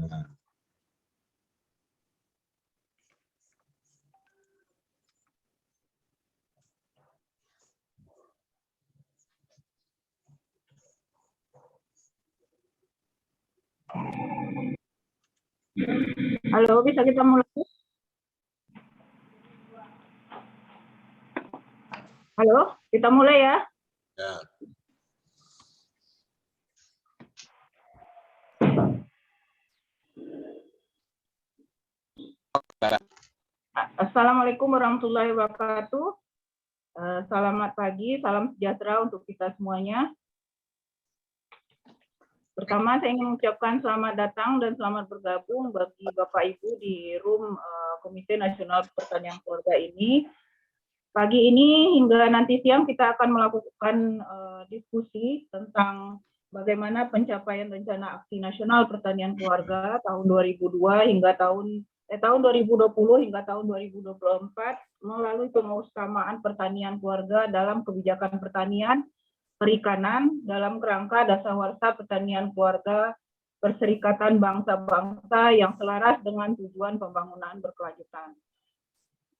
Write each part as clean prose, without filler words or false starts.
Halo, bisa kita mulai? Halo, kita mulai ya. Ya. Assalamualaikum warahmatullahi wabarakatuh. Selamat pagi, salam sejahtera untuk kita semuanya. Pertama, saya ingin mengucapkan selamat datang dan selamat bergabung bagi Bapak Ibu di room Komite Nasional Pertanian Keluarga ini. Pagi ini hingga nanti siang kita akan melakukan diskusi tentang bagaimana pencapaian rencana aksi nasional pertanian keluarga tahun 2002 hingga tahun 2020 hingga tahun 2024 melalui pengutamaan pertanian keluarga dalam kebijakan pertanian perikanan dalam kerangka dasawarsa pertanian keluarga Perserikatan Bangsa-Bangsa yang selaras dengan tujuan pembangunan berkelanjutan.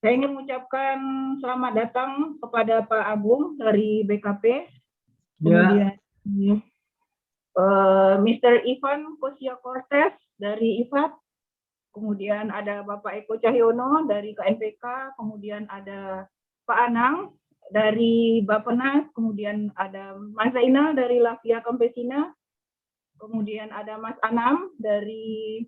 Saya ingin mengucapkan selamat datang kepada Pak Agung dari BKP, kemudian Mr. Ivan Kosia Cortez dari IFAD, kemudian ada Bapak Eko Cahyono dari KNPK, kemudian ada Pak Anang dari Bappenas, kemudian ada Mas Zainal dari Lavia Campesina, kemudian ada Mas Anam dari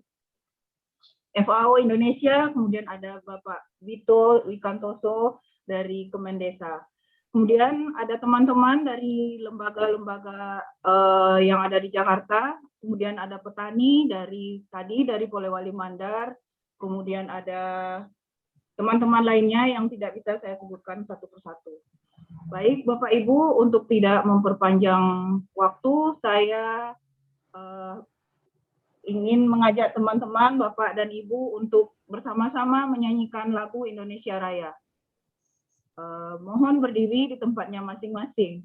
FAO Indonesia, kemudian ada Bapak Vito Wikantoso dari Kemendesa. Kemudian ada teman-teman dari lembaga-lembaga yang ada di Jakarta, kemudian ada petani dari Polewali Mandar, kemudian ada teman-teman lainnya yang tidak bisa saya sebutkan satu persatu. Baik, Bapak Ibu, untuk tidak memperpanjang waktu, saya ingin mengajak teman-teman, Bapak dan Ibu untuk bersama-sama menyanyikan lagu Indonesia Raya. Mohon berdiri di tempatnya masing-masing.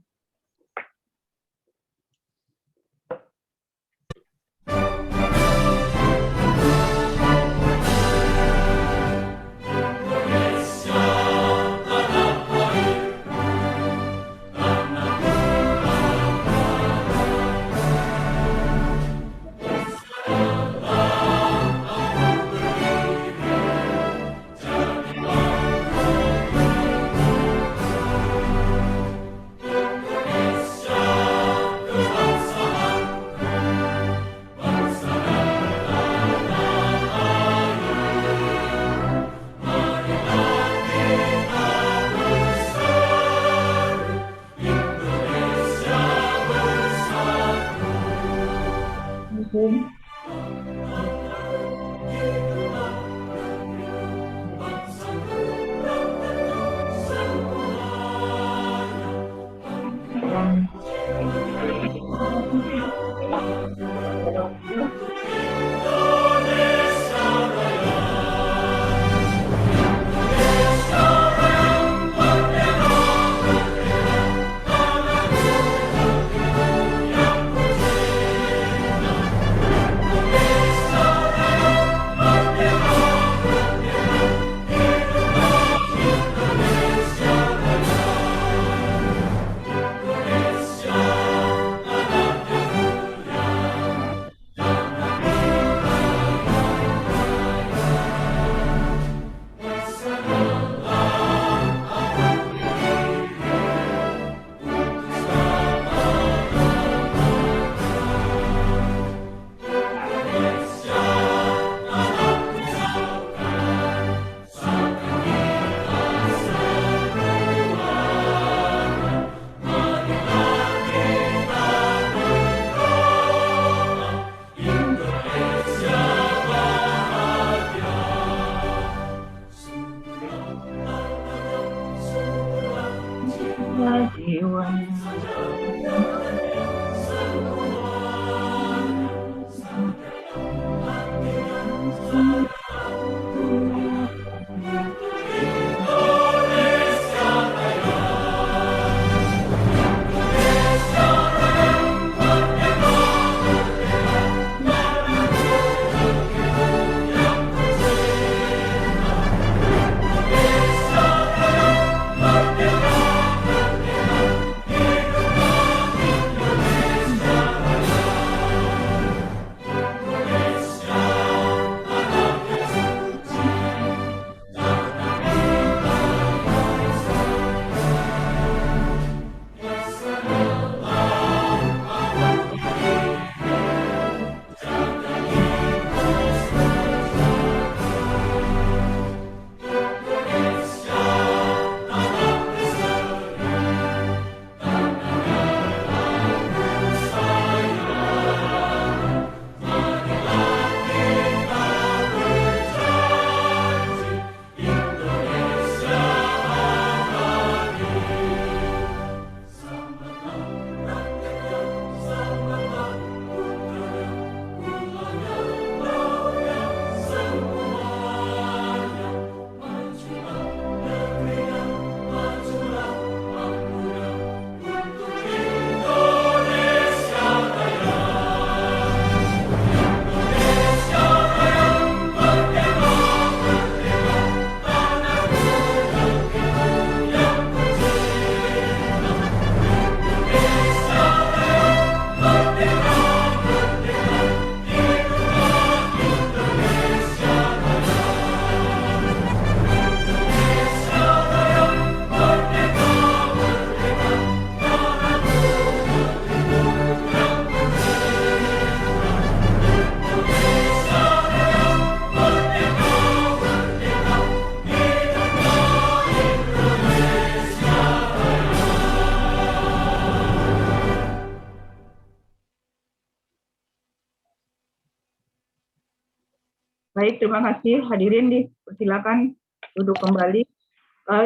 Baik, terima kasih hadirin, dipersilakan duduk kembali.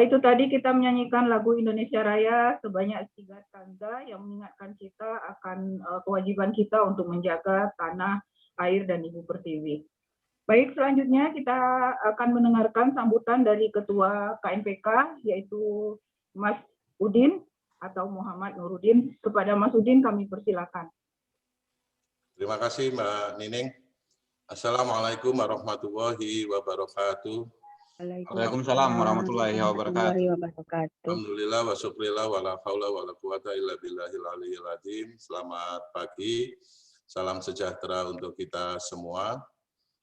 Itu tadi kita menyanyikan lagu Indonesia Raya sebanyak 3 stanza yang mengingatkan kita akan kewajiban kita untuk menjaga tanah, air, dan Ibu Pertiwi. Baik, selanjutnya kita akan mendengarkan sambutan dari Ketua KNPK, yaitu Mas Udin atau Muhammad Nurudin. Kepada Mas Udin kami persilakan. Terima kasih Mbak Nining. Assalamualaikum warahmatullahi wabarakatuh. Waalaikumsalam warahmatullahi wabarakatuh. Alhamdulillah wa syukurillah wa la haula wa la quwata illa billahil aliyyil azim. Selamat pagi. Salam sejahtera untuk kita semua.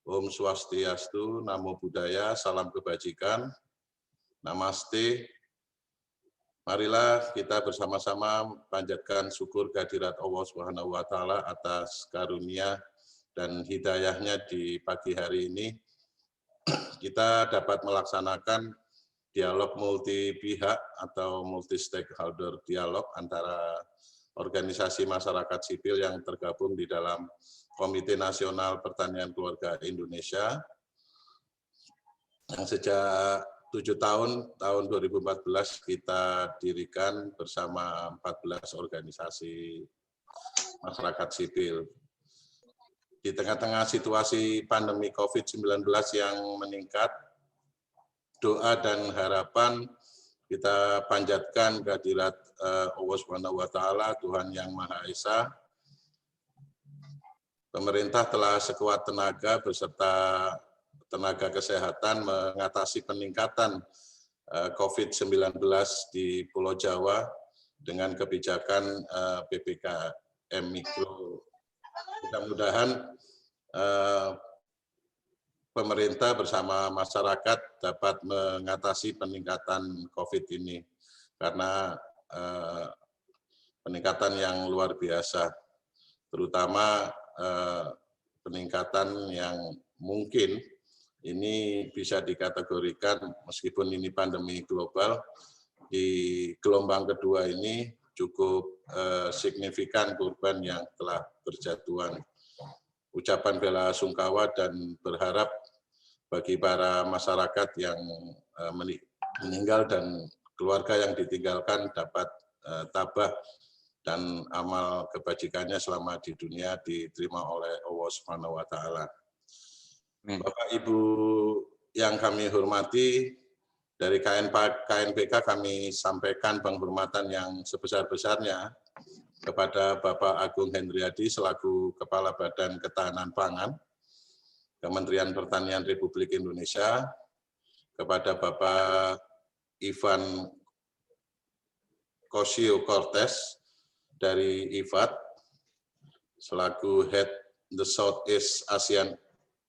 Om Swastiastu, Namo Buddhaya, salam kebajikan. Namaste. Marilah kita bersama-sama panjatkan syukur kehadirat Allah Subhanahu wa taala atas karunia dan hidayahnya di pagi hari ini. Kita dapat melaksanakan dialog multi pihak atau multi stakeholder dialog antara organisasi masyarakat sipil yang tergabung di dalam Komite Nasional Pertanian Keluarga Indonesia yang sejak 7 tahun 2014 kita dirikan bersama 14 organisasi masyarakat sipil. Di tengah-tengah situasi pandemi COVID-19 yang meningkat, doa dan harapan kita panjatkan kehadirat Allah Subhanahu wa taala, Tuhan yang Maha Esa. Pemerintah telah sekuat tenaga beserta tenaga kesehatan mengatasi peningkatan COVID-19 di Pulau Jawa dengan kebijakan PPKM Mikro. Mudah-mudahan pemerintah bersama masyarakat dapat mengatasi peningkatan COVID ini, karena peningkatan yang luar biasa, terutama peningkatan yang mungkin ini bisa dikategorikan, meskipun ini pandemi global, di gelombang kedua ini cukup signifikan korban yang telah berjatuhan. Ucapan bela sungkawa dan berharap bagi para masyarakat yang meninggal dan keluarga yang ditinggalkan dapat tabah dan amal kebajikannya selama di dunia diterima oleh Allah Subhanahu wa taala. Bapak Ibu yang kami hormati, dari KNPK kami sampaikan penghormatan yang sebesar-besarnya kepada Bapak Agung Hendriadi selaku Kepala Badan Ketahanan Pangan Kementerian Pertanian Republik Indonesia, kepada Bapak Ivan Cosio Cortez dari IFAD selaku Head the Southeast ASEAN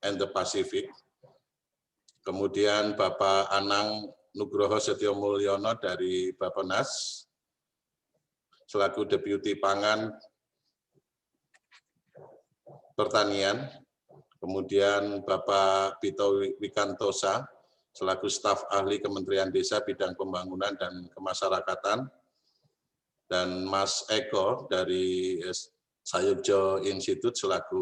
and the Pacific, kemudian Bapak Anang Nugroho Setio Mulyono dari Bappenas selaku Deputi Pangan Pertanian, kemudian Bapak Pito Wikantosa selaku staf ahli Kementerian Desa Bidang Pembangunan dan Kemasyarakatan, dan Mas Eko dari Sayugjo Institute selaku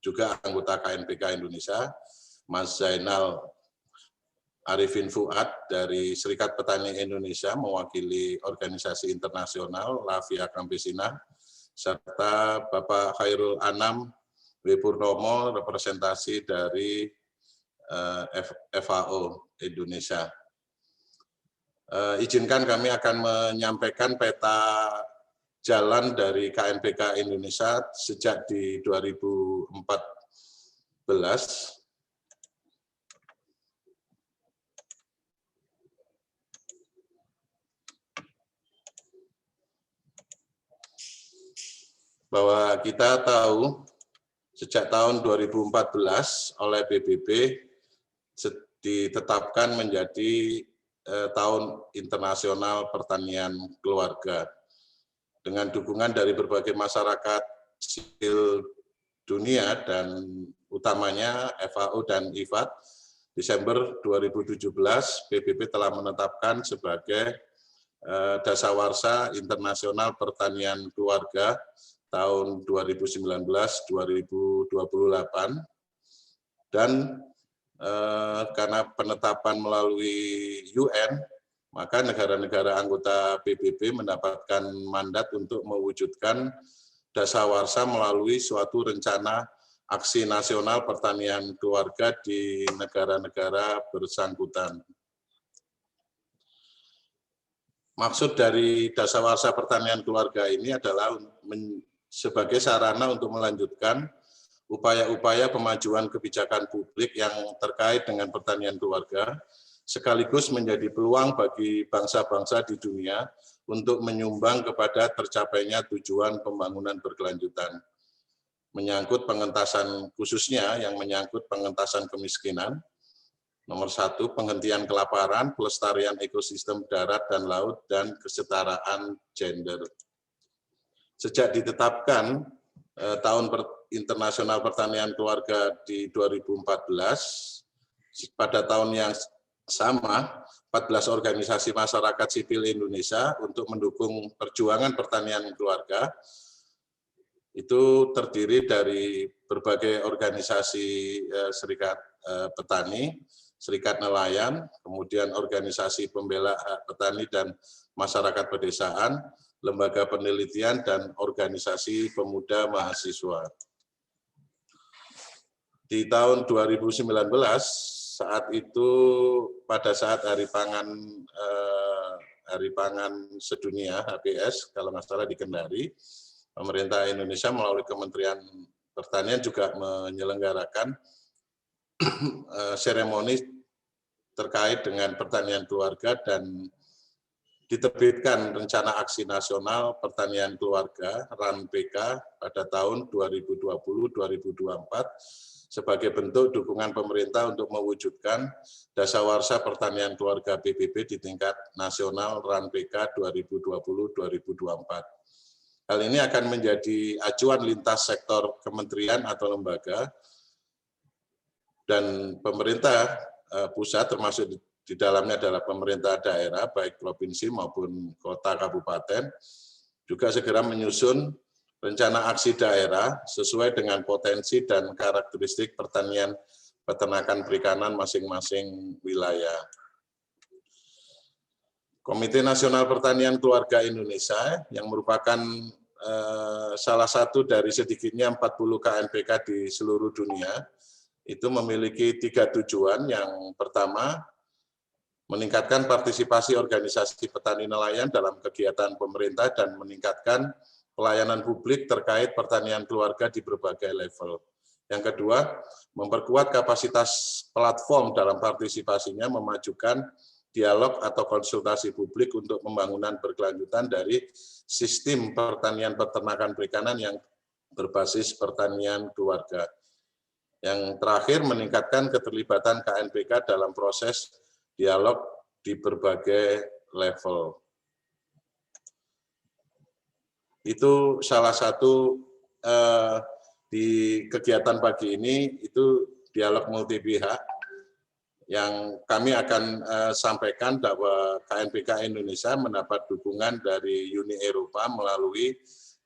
juga anggota KNPK Indonesia, Mas Zainal Arifin Fuad dari Serikat Petani Indonesia mewakili organisasi internasional La Via Campesina, serta Bapak Khairul Anam W. Purnomo representasi dari FAO Indonesia. Izinkan kami akan menyampaikan peta jalan dari KNPK Indonesia sejak di 2014 bahwa kita tahu sejak tahun 2014 oleh PBB ditetapkan menjadi tahun internasional pertanian keluarga. Dengan dukungan dari berbagai masyarakat sipil dunia dan utamanya FAO dan IFAD, Desember 2017 PBB telah menetapkan sebagai Dasawarsa Internasional Pertanian Keluarga tahun 2019-2028, dan karena penetapan melalui UN, maka negara-negara anggota PBB mendapatkan mandat untuk mewujudkan dasawarsa melalui suatu rencana aksi nasional pertanian keluarga di negara-negara bersangkutan. Maksud dari dasawarsa pertanian keluarga ini adalah sebagai sarana untuk melanjutkan upaya-upaya pemajuan kebijakan publik yang terkait dengan pertanian keluarga, sekaligus menjadi peluang bagi bangsa-bangsa di dunia untuk menyumbang kepada tercapainya tujuan pembangunan berkelanjutan. Menyangkut pengentasan, khususnya yang menyangkut pengentasan kemiskinan, nomor 1, penghentian kelaparan, pelestarian ekosistem darat dan laut, dan kesetaraan gender. Sejak ditetapkan Tahun Internasional Pertanian Keluarga di 2014, pada tahun yang sama, 14 organisasi masyarakat sipil Indonesia untuk mendukung perjuangan pertanian keluarga, itu terdiri dari berbagai organisasi serikat petani, serikat nelayan, kemudian organisasi pembela hak petani dan masyarakat pedesaan, lembaga penelitian, dan organisasi pemuda mahasiswa. Di tahun 2019, saat itu pada saat Hari Pangan Sedunia, HPS, kalau nggak salah di Kendari, pemerintah Indonesia melalui Kementerian Pertanian juga menyelenggarakan seremoni terkait dengan pertanian keluarga dan diterbitkan Rencana Aksi Nasional Pertanian Keluarga (RAN-PK) pada tahun 2020-2024 sebagai bentuk dukungan pemerintah untuk mewujudkan dasawarsa pertanian keluarga PBB di tingkat nasional RAN-PK 2020-2024. Hal ini akan menjadi acuan lintas sektor kementerian atau lembaga dan pemerintah pusat, termasuk di dalamnya adalah pemerintah daerah, baik provinsi maupun kota kabupaten, juga segera menyusun rencana aksi daerah sesuai dengan potensi dan karakteristik pertanian, peternakan, perikanan masing-masing wilayah. Komite Nasional Pertanian Keluarga Indonesia yang merupakan salah satu dari sedikitnya 40 KNPK di seluruh dunia, itu memiliki 3 tujuan. Yang pertama, meningkatkan partisipasi organisasi petani nelayan dalam kegiatan pemerintah dan meningkatkan pelayanan publik terkait pertanian keluarga di berbagai level. Yang kedua, memperkuat kapasitas platform dalam partisipasinya, memajukan dialog atau konsultasi publik untuk pembangunan berkelanjutan dari sistem pertanian peternakan perikanan yang berbasis pertanian keluarga. Yang terakhir, meningkatkan keterlibatan KNPK dalam proses dialog di berbagai level. Itu salah satu di kegiatan pagi ini, itu dialog multi pihak yang kami akan sampaikan bahwa KNPK Indonesia mendapat dukungan dari Uni Eropa melalui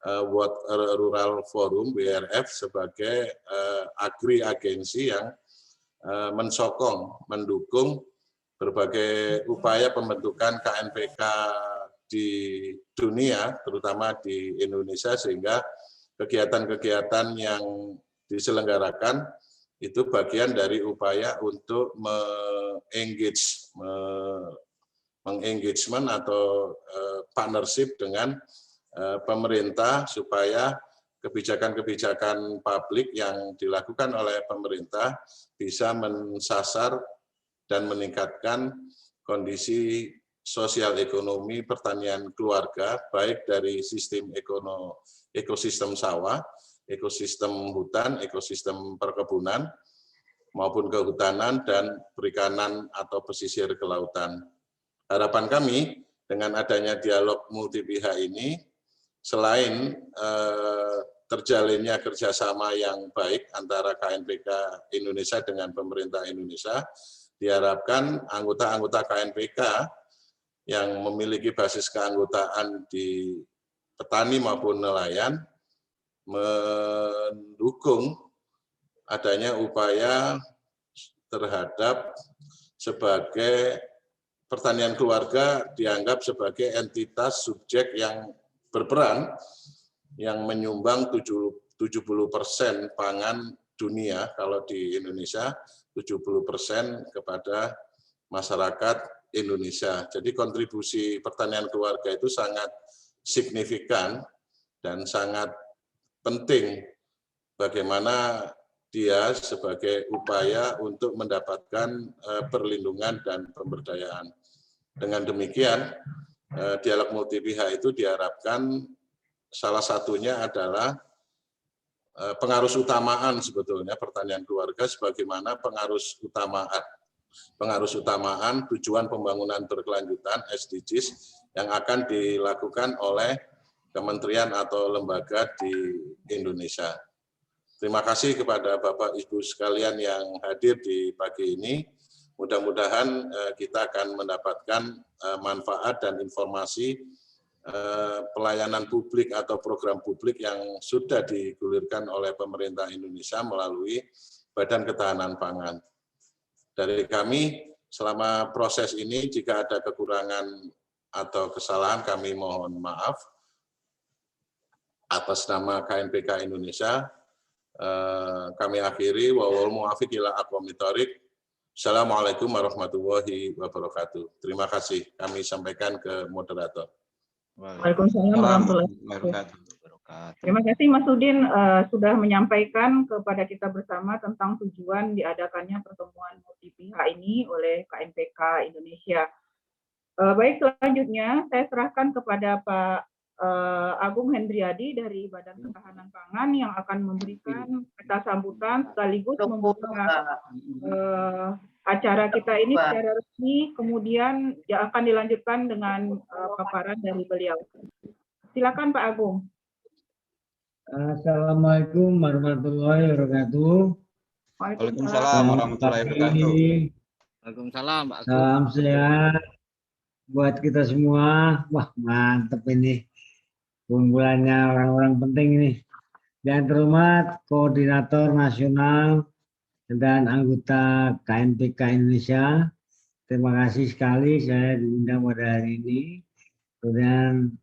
World Rural Forum (WRF) sebagai agri-agensi yang mendukung berbagai upaya pembentukan KNPK di dunia, terutama di Indonesia, sehingga kegiatan-kegiatan yang diselenggarakan itu bagian dari upaya untuk mengengagement atau partnership dengan pemerintah supaya kebijakan-kebijakan publik yang dilakukan oleh pemerintah bisa mensasar dan meningkatkan kondisi sosial ekonomi pertanian keluarga, baik dari sistem ekosistem sawah, ekosistem hutan, ekosistem perkebunan, maupun kehutanan dan perikanan atau pesisir kelautan. Harapan kami dengan adanya dialog multi pihak ini, selain terjalinnya kerjasama yang baik antara KNPK Indonesia dengan pemerintah Indonesia, diharapkan anggota-anggota KNPK yang memiliki basis keanggotaan di petani maupun nelayan mendukung adanya upaya terhadap sebagai pertanian keluarga dianggap sebagai entitas subjek yang berperan yang menyumbang 70% pangan dunia, kalau di Indonesia 70% kepada masyarakat Indonesia. Jadi kontribusi pertanian keluarga itu sangat signifikan dan sangat penting bagaimana dia sebagai upaya untuk mendapatkan perlindungan dan pemberdayaan. Dengan demikian, dialog multi pihak itu diharapkan salah satunya adalah pengarus utamaan sebetulnya pertanian keluarga sebagaimana pengarus utamaan tujuan pembangunan berkelanjutan SDGs yang akan dilakukan oleh kementerian atau lembaga di Indonesia. Terima kasih kepada Bapak Ibu sekalian yang hadir di pagi ini. Mudah-mudahan kita akan mendapatkan manfaat dan informasi pelayanan publik atau program publik yang sudah digulirkan oleh pemerintah Indonesia melalui Badan Ketahanan Pangan. Dari kami, selama proses ini jika ada kekurangan atau kesalahan kami mohon maaf. Atas nama KNPK Indonesia, kami akhiri wal muwafiq ila aqwamit thoriq. Assalamualaikum warahmatullahi wabarakatuh. Terima kasih. Kami sampaikan ke moderator. Waalaikumsalam warahmatullahi wabarakatuh. Terima kasih Mas Udin sudah menyampaikan kepada kita bersama tentang tujuan diadakannya pertemuan multi pihak ini oleh KNPK Indonesia. Baik, selanjutnya saya serahkan kepada Pak Agung Hendriadi dari Badan Ketahanan Pangan yang akan memberikan kata sambutan sekaligus membuka acara kita ini secara resmi, kemudian akan dilanjutkan dengan paparan dari beliau. Silakan Pak Agung. Assalamualaikum warahmatullahi wabarakatuh. Waalaikumsalam warahmatullahi wabarakatuh. Waalaikumsalam Pak Agung. Salam sehat buat kita semua. Wah, mantep ini. Kumpulannya orang-orang penting ini. Yang terhormat Koordinator Nasional dan anggota KNPK Indonesia. Terima kasih sekali saya diundang pada hari ini. Kemudian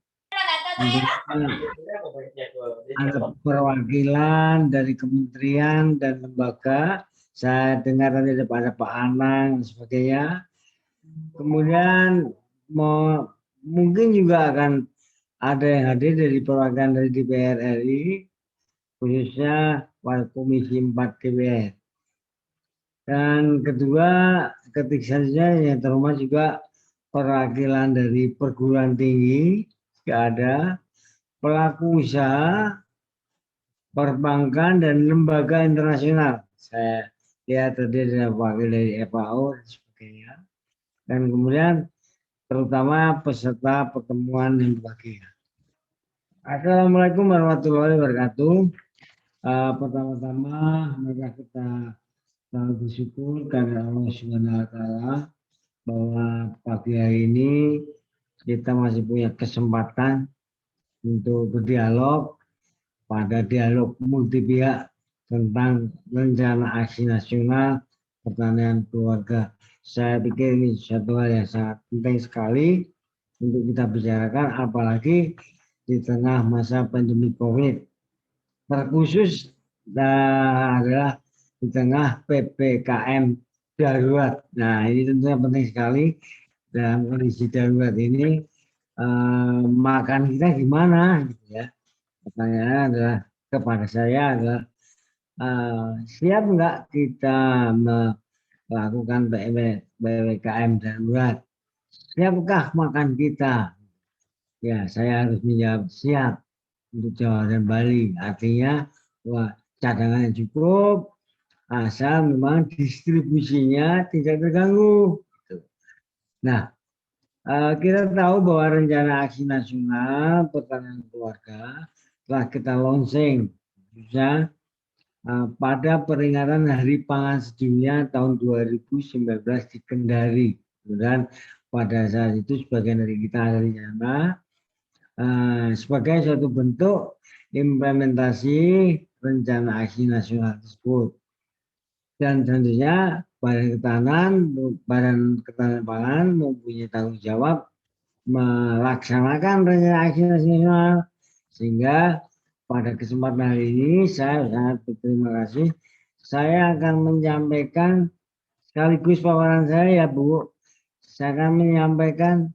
ada perwakilan dari kementerian dan lembaga. Saya dengar tadi ada Pak Anang dan sebagainya. Kemudian mungkin juga akan ada yang hadir dari perwakilan dari DPR RI, khususnya Komisi 4 DPR. Dan kedua, ketiga yang terhormat juga perwakilan dari perguruan tinggi, ada pelaku usaha, perbankan dan lembaga internasional. Saya lihat tadi ada wakil dari FAO dan sebagainya. Dan kemudian terutama peserta pertemuan yang berbahagia. Assalamualaikum warahmatullahi wabarakatuh. Pertama-tama mari kita selalu bersyukur karena Allah Subhanahu wa taala bahwa pagi hari ini kita masih punya kesempatan untuk berdialog pada dialog multi pihak tentang rencana aksi nasional pertanian keluarga. Saya pikir ini suatu hal yang sangat penting sekali untuk kita bicarakan, apalagi di tengah masa pandemi COVID. Terkhusus adalah di tengah PPKM darurat. Nah, ini tentunya penting sekali dalam kondisi darurat ini. Makan kita gimana? Gitu ya. Pertanyaannya adalah kepada saya adalah siap nggak kita melakukan PPKM darurat? Siapkah makan kita? Ya, saya harus menjawab siap untuk Jawa dan Bali. Artinya, wah, cadangan yang cukup, asal memang distribusinya tidak terganggu. Nah, kita tahu bahwa rencana aksi nasional pertanian keluarga telah kita launching khususnya pada peringatan Hari Pangan Sedunia tahun 2019 di Kendari. Dan pada saat itu sebagian dari kita ada di sana sebagai suatu bentuk implementasi rencana aksi nasional tersebut. Dan tentunya Badan Ketahanan Pangan mempunyai tanggung jawab melaksanakan rencana aksi nasional, sehingga pada kesempatan hari ini saya sangat berterima kasih. Saya akan menyampaikan sekaligus paparan saya ya Bu. Saya akan menyampaikan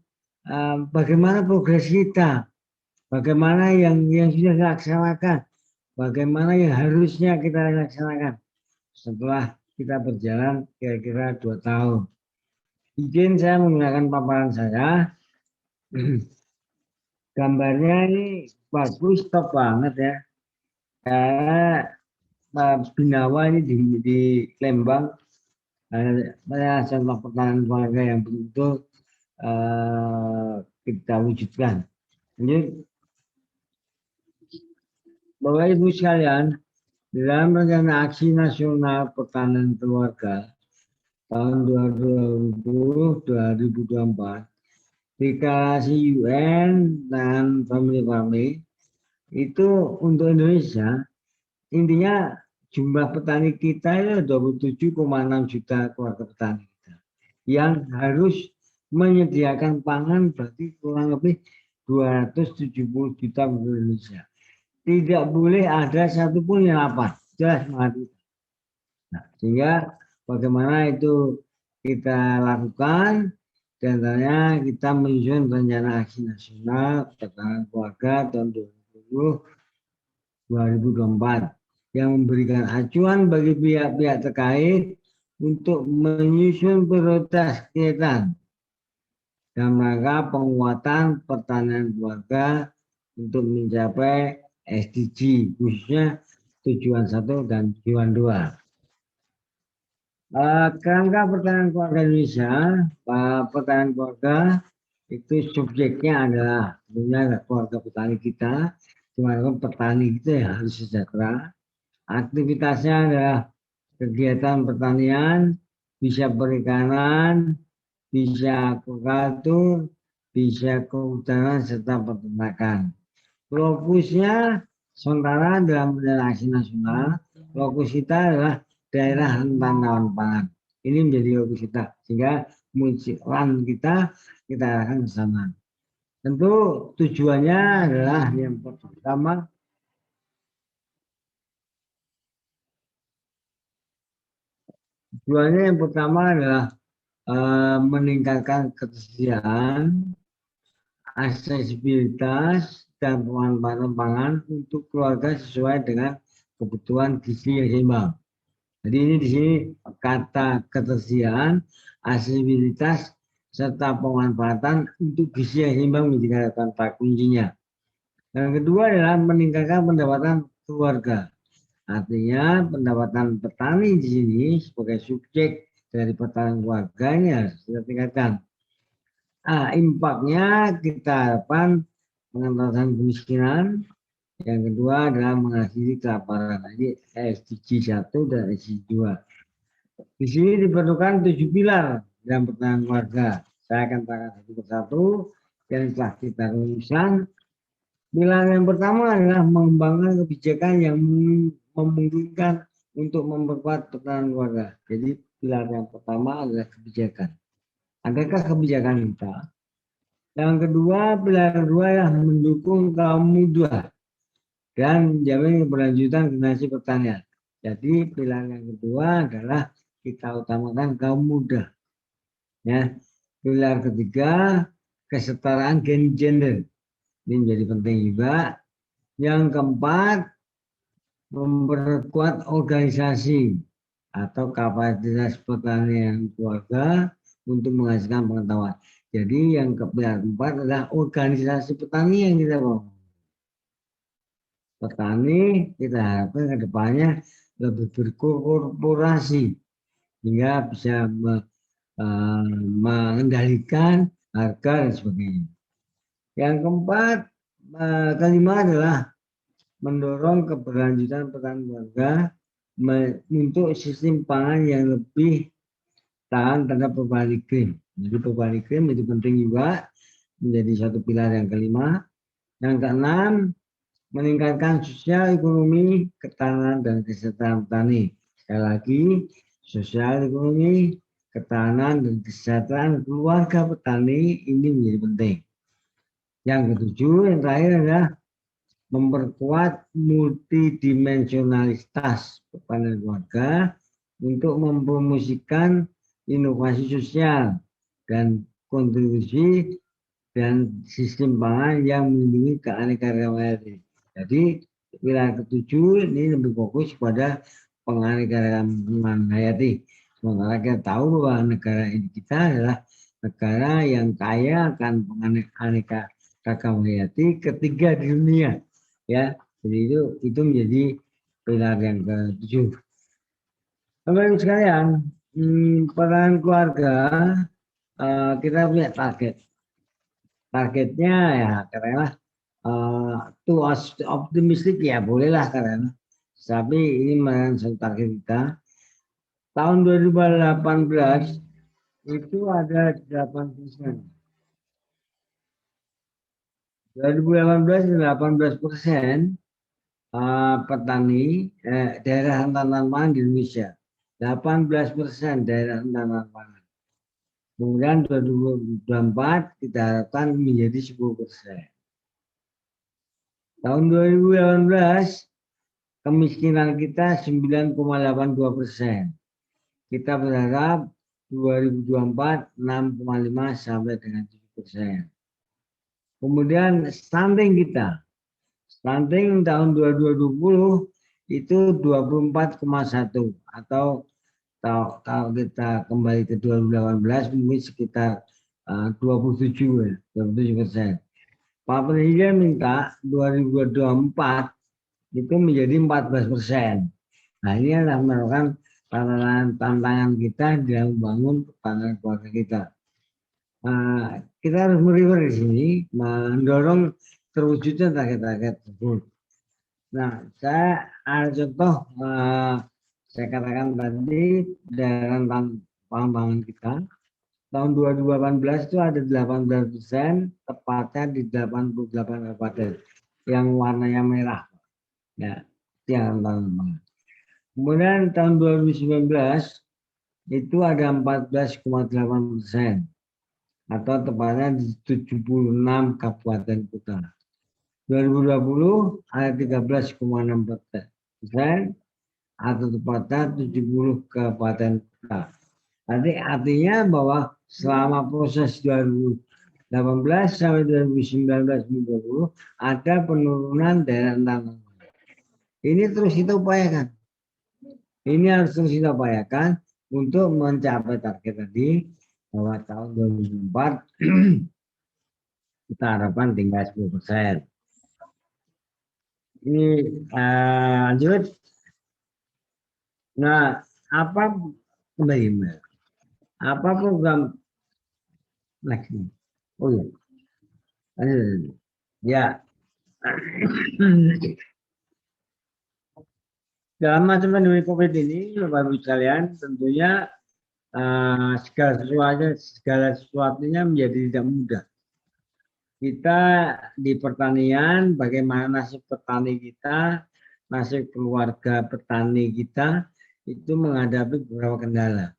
bagaimana progres kita, bagaimana yang sudah dilaksanakan, bagaimana yang harusnya kita laksanakan setelah kita berjalan kira-kira 2 tahun. Izin saya menggunakan paparan saya. Gambarnya ini bagus, top banget ya. Binawa ini di Lembang, contoh pertahanan keluarga yang betul kita wujudkan. Ini Bapak Ibu sekalian, dalam rencana aksi nasional pertahanan keluarga tahun 2020-2024, deklarasi UN dan Family Farming itu untuk Indonesia, intinya jumlah petani kita itu 27,6 juta keluarga petani kita yang harus menyediakan pangan, berarti kurang lebih 270 juta untuk Indonesia. Tidak boleh ada satupun yang lapar, jelas banget. Nah, sehingga bagaimana itu kita lakukan, dan antaranya kita menyusun rencana aksi nasional pertahanan keluarga tahun 2020-2024 yang memberikan acuan bagi pihak-pihak terkait untuk menyusun prioritas kegiatan dalam rangka penguatan pertahanan keluarga untuk mencapai SDG, khususnya tujuan 1 dan tujuan 2. Kerangka pertahanan keluarga Indonesia, pertahanan keluarga itu subjeknya adalah tentunya keluarga petani kita, dimana petani kita yang harus sejahtera. Aktivitasnya adalah kegiatan pertanian, bisa perikanan, bisa aquacultur, bisa kehutanan serta peternakan. Fokusnya sementara dalam rencana aksi nasional, fokus kita adalah daerah rentan rawan pangan. Ini menjadi fokus kita, sehingga munculan kita arahkan ke sana. Tentu tujuannya adalah yang pertama adalah meningkatkan ketersediaan, aksesibilitas dan pemanfaatan pangan untuk keluarga sesuai dengan kebutuhan gizi yang seimbang. Jadi ini di sini kata ketersediaan, aksesibilitas serta pemanfaatan untuk gizi yang seimbang menjadi kata kuncinya. Yang kedua adalah meningkatkan pendapatan keluarga. Artinya pendapatan petani di sini sebagai subjek dari pertahanan keluarganya kita tingkatkan. Impaknya kita harapkan pengentasan kemiskinan. Yang kedua adalah mengakhiri kelaparan. Jadi SDG 1 dan SDG 2. Di sini diperlukan 7 pilar dalam pertahanan keluarga. Saya akan tanya satu persatu yang telah kita rumuskan. Pilar yang pertama adalah mengembangkan kebijakan yang memungkinkan untuk memperkuat pertahanan keluarga. Jadi pilar yang pertama adalah kebijakan. Adakah kebijakan kita? Yang kedua, pilar kedua adalah mendukung kaum muda dan menjamin keberlanjutan generasi pertanian. Jadi pilar yang kedua adalah kita utamakan kaum muda. Ya. Pilar ketiga, kesetaraan gender. Ini menjadi penting juga. Yang keempat, memperkuat organisasi atau kapasitas pertanian keluarga untuk menghasilkan pengetahuan. Jadi yang pilar keempat adalah organisasi petani yang kita bangun. Petani kita harapkan ke depannya lebih berkorporasi hingga bisa mengendalikan harga dan sebagainya. Yang keempat, kelima adalah mendorong keberlanjutan pertahanan keluarga untuk sistem pangan yang lebih tahan terhadap perubahan iklim. Jadi perubahan iklim itu penting juga menjadi satu pilar yang kelima. Yang keenam, meningkatkan sosial ekonomi, ketahanan dan kesejahteraan petani. Sekali lagi, sosial ekonomi, ketahanan dan kesejahteraan keluarga petani ini menjadi penting. Yang ketujuh, yang terakhir adalah memperkuat multidimensionalitas pertanian keluarga untuk mempromosikan inovasi sosial dan kontribusi dan sistem pangan yang melindungi keanekaragaman hayati. Jadi wilayah ketujuh ini lebih fokus pada penganekaragaman hayati. Sementara kita tahu bahwa negara ini kita adalah negara yang kaya akan penganekaragaman hayati ketiga di dunia. Ya, jadi itu menjadi pilar yang ketujuh. Teman-teman sekalian, pertanian keluarga kita punya target. Targetnya ya karena too optimistic ya bolehlah karena. Tapi ini merupakan satu target kita. Tahun 2018 itu ada 8%. 2018 18% petani daerah rentan pangan di Indonesia. 18% daerah rentan pangan. Kemudian 2024 kita harapkan menjadi 10%. Tahun 2018 kemiskinan kita 9,82%. Kita berharap 2024 6,5 sampai dengan 7%. Kemudian stunting kita. Stunting tahun 2020 itu 24,1 atau kalau kita kembali ke 2018 mungkin sekitar 27%. Pak Presiden minta 2024 itu menjadi 14%. Nah ini adalah merupakan tantangan kita dalam membangun pertahanan keluarga kita. Kita harus meriver di sini, mendorong terwujudnya target-target tersebut. Nah, saya ada contoh, saya katakan tadi daerah pangan kita tahun 2018 itu ada 18%, tepatnya di 88 kabupaten yang warnanya merah. Ya, yang pangan. Kemudian tahun 2019 itu ada 14,8%. Atau tepatnya di 76 kabupaten kota. 2020 ada 13,6% atau tepatnya 70 kabupaten kota. Jadi artinya bahwa selama proses 2018 sampai 2019-2020 ada penurunan daerah rentan. Ini terus kita upayakan. Ini harus terus kita upayakan untuk mencapai target tadi. Bahwa tahun 2024 kita harapkan tinggal 10%. Ini lanjut. Nah, apa kembali? Apa program next? Oh ya, ya. Dalam masa pandemi COVID ini, Bapak Ibu sekalian, tentunya segala sesuatunya menjadi tidak mudah. Kita di pertanian, bagaimana nasib petani kita, nasib keluarga petani kita, itu menghadapi beberapa kendala.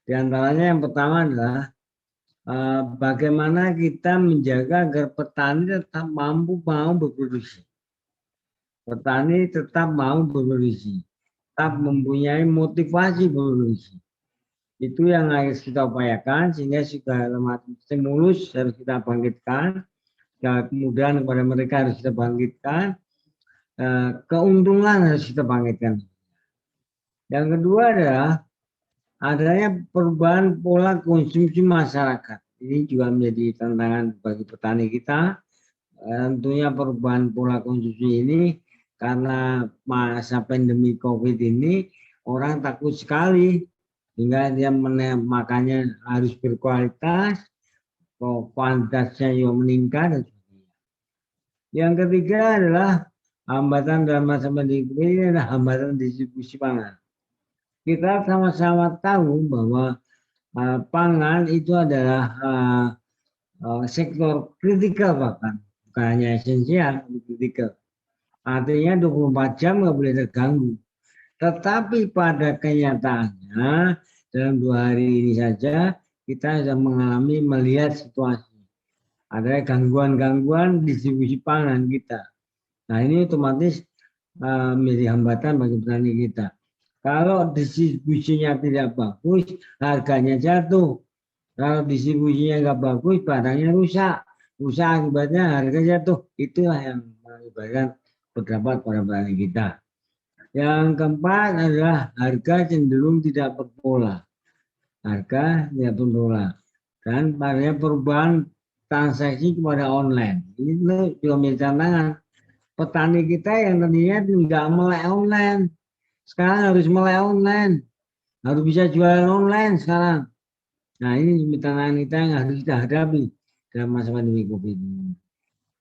Di antaranya yang pertama adalah bagaimana kita menjaga agar petani tetap mampu berproduksi. Petani tetap mau berproduksi, tetap mempunyai motivasi berproduksi. Itu yang harus kita upayakan sehingga segala macam stimulus harus kita bangkitkan, kemudian kepada mereka harus kita bangkitkan, keuntungan harus kita bangkitkan. Yang kedua adalah adanya perubahan pola konsumsi masyarakat. Ini juga menjadi tantangan bagi petani kita. Tentunya perubahan pola konsumsi ini karena masa pandemi COVID ini orang takut sekali. Sehingga dia makannya harus berkualitas, kuantitasnya juga meningkat. Yang ketiga adalah hambatan dalam masa pandemi ini adalah hambatan distribusi pangan. Kita sama-sama tahu bahwa pangan itu adalah sektor kritikal bahkan, bukan hanya esensial, kritikal. Artinya 24 jam nggak boleh terganggu. Tetapi pada kenyataannya dalam 2 hari ini saja kita sudah mengalami melihat situasi. Ada gangguan-gangguan distribusi pangan kita. Nah ini otomatis menjadi hambatan bagi petani kita. Kalau distribusinya tidak bagus, harganya jatuh. Kalau distribusinya nggak bagus, barangnya rusak. Rusak akibatnya harga jatuh. Itulah yang mengakibatkan terdapat pada petani kita. Yang keempat adalah harga cenderung tidak berpola. Harga tidak berpola. Dan pada perubahan transaksi kepada online. Ini juga menjadi tantangan. Petani kita yang tadinya tidak melek online. Sekarang harus melek online. Harus bisa jualan online sekarang. Nah ini tantangan kita yang harus kita hadapi dalam masa pandemi COVID ini.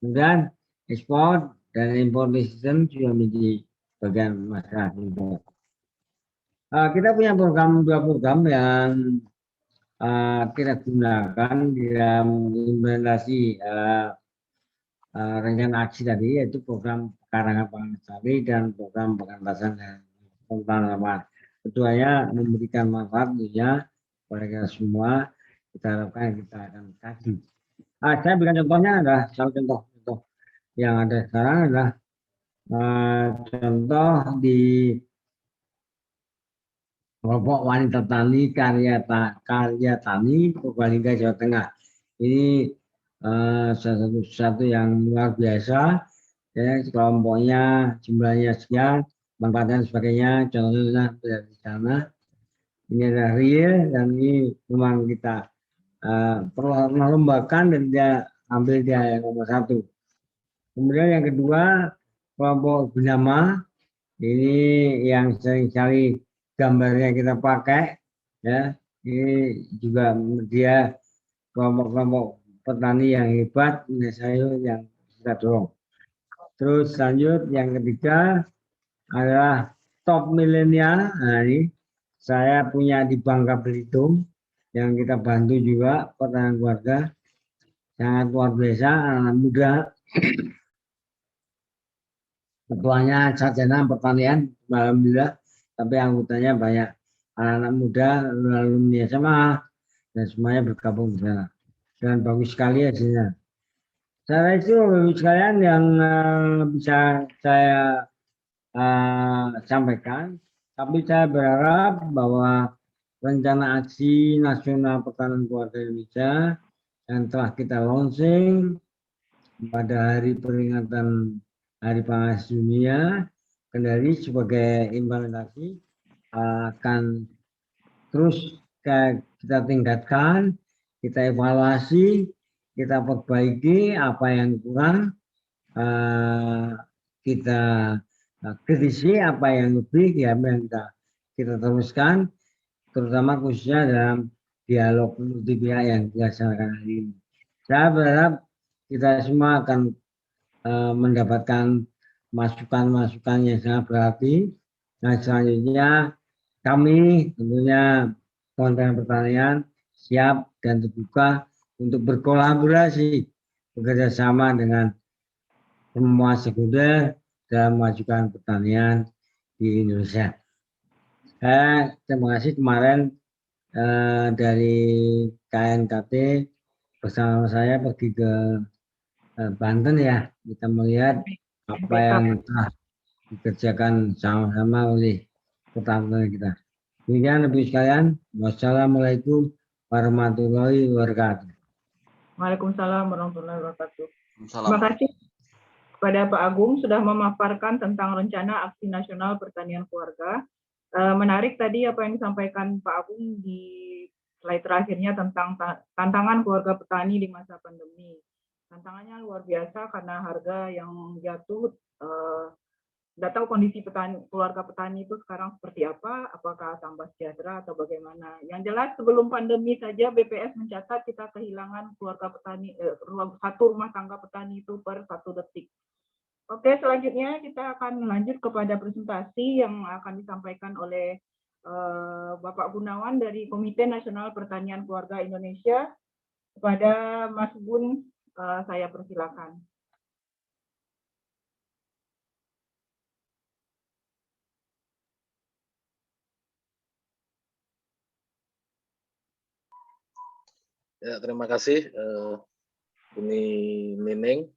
Kemudian ekspor dan impor sistem juga menjadi bagian masyarakat juga. Kita punya dua program yang kita gunakan dalam implementasi rencana aksi tadi, yaitu program pekarangan pangan lestari dan program pengentasan dan pembangunan. Keduanya memberikan manfaat tentunya kepada kita semua. Kita harapkan kita akan kaji. Saya berikan contohnya adalah salah contoh yang ada sekarang adalah contoh di kelompok wanita tani karya tani Purbalingga Jawa Tengah. Ini salah satu yang luar biasa. Ya, kelompoknya jumlahnya sekian, manfaatnya sebagainya. Contohnya dari sana. Ini adalah real dan ini memang kita perlu melombakan dan dia ambil dia yang nomor 1. Kemudian yang kedua kelompok bernama ini yang sering-kali gambarnya kita pakai, ya ini juga dia kelompok-kelompok petani yang hebat, ini saya yang kita dorong. Terus lanjut yang ketiga adalah top milenial. Nah ini saya punya di Bangka Belitung yang kita bantu juga pertanian keluarga sangat luar biasa, anak muda. Ketuanya sarjana pertanian, alhamdulillah, tapi anggotanya banyak anak-anak muda, alumni SMA, dan semuanya bergabung di sana. Dan bagus sekali hasilnya. Saya itu bagus sekalian yang bisa saya sampaikan, tapi saya berharap bahwa rencana aksi nasional pertanian keluarga Indonesia yang telah kita launching pada hari peringatan Hari Pangan Dunia Kendari sebagai implementasi akan terus kita tingkatkan, kita evaluasi, kita perbaiki apa yang kurang, kita kritisi apa yang lebih, ya yang kita teruskan, terutama khususnya dalam dialog multi pihak yang dilaksanakan hari ini. Saya berharap kita semua akan mendapatkan masukan-masukan yang sangat berarti. Nah selanjutnya kami tentunya Kementerian Pertanian siap dan terbuka untuk berkolaborasi bekerjasama dengan semua sekunder dalam memajukan pertanian di Indonesia. Terima kasih kemarin dari KNKT bersama saya pergi ke Banten ya, kita melihat apa yang telah dikerjakan sama-sama oleh petani kita. Demikian lebih sekalian, wassalamualaikum warahmatullahi wabarakatuh. Waalaikumsalam warahmatullahi wabarakatuh. Terima kasih kepada Pak Agung sudah memaparkan tentang rencana aksi nasional pertanian keluarga. Menarik tadi apa yang disampaikan Pak Agung di slide terakhirnya tentang tantangan keluarga petani di masa pandemi. Tantangannya luar biasa karena harga yang jatuh, nggak tahu kondisi keluarga petani itu sekarang seperti apa, apakah tambah sejahtera atau bagaimana. Yang jelas sebelum pandemi saja BPS mencatat kita kehilangan keluarga petani, satu rumah tangga petani itu per 1 detik. Oke, selanjutnya kita akan lanjut kepada presentasi yang akan disampaikan oleh Bapak Gunawan dari Komite Nasional Pertanian Keluarga Indonesia. Kepada Mas Gun, saya persilakan. Ya, terima kasih Uni Nining.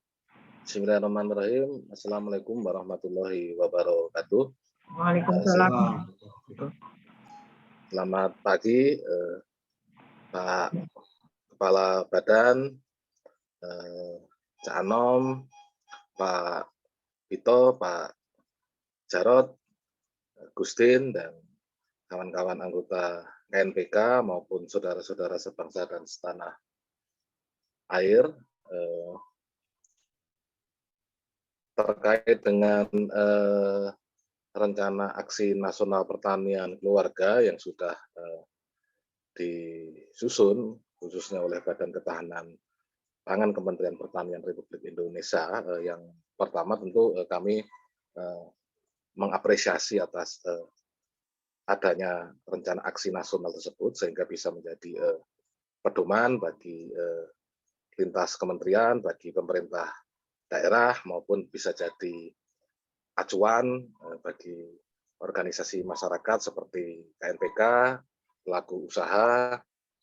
Bismillahirrahmanirrahim. Assalamualaikum warahmatullahi wabarakatuh. Waalaikumsalam. Selamat pagi Pak Kepala Badan, Cak Anom, Pak Vito, Pak Jarot, Gustin, dan kawan-kawan anggota KNPK maupun saudara-saudara sebangsa dan setanah air. Terkait dengan rencana aksi nasional pertanian keluarga yang sudah disusun khususnya oleh Badan Ketahanan Pangan Kementerian Pertanian Republik Indonesia, yang pertama tentu kami mengapresiasi atas adanya rencana aksi nasional tersebut sehingga bisa menjadi pedoman bagi lintas kementerian, bagi pemerintah daerah maupun bisa jadi acuan bagi organisasi masyarakat seperti KNPK, pelaku usaha,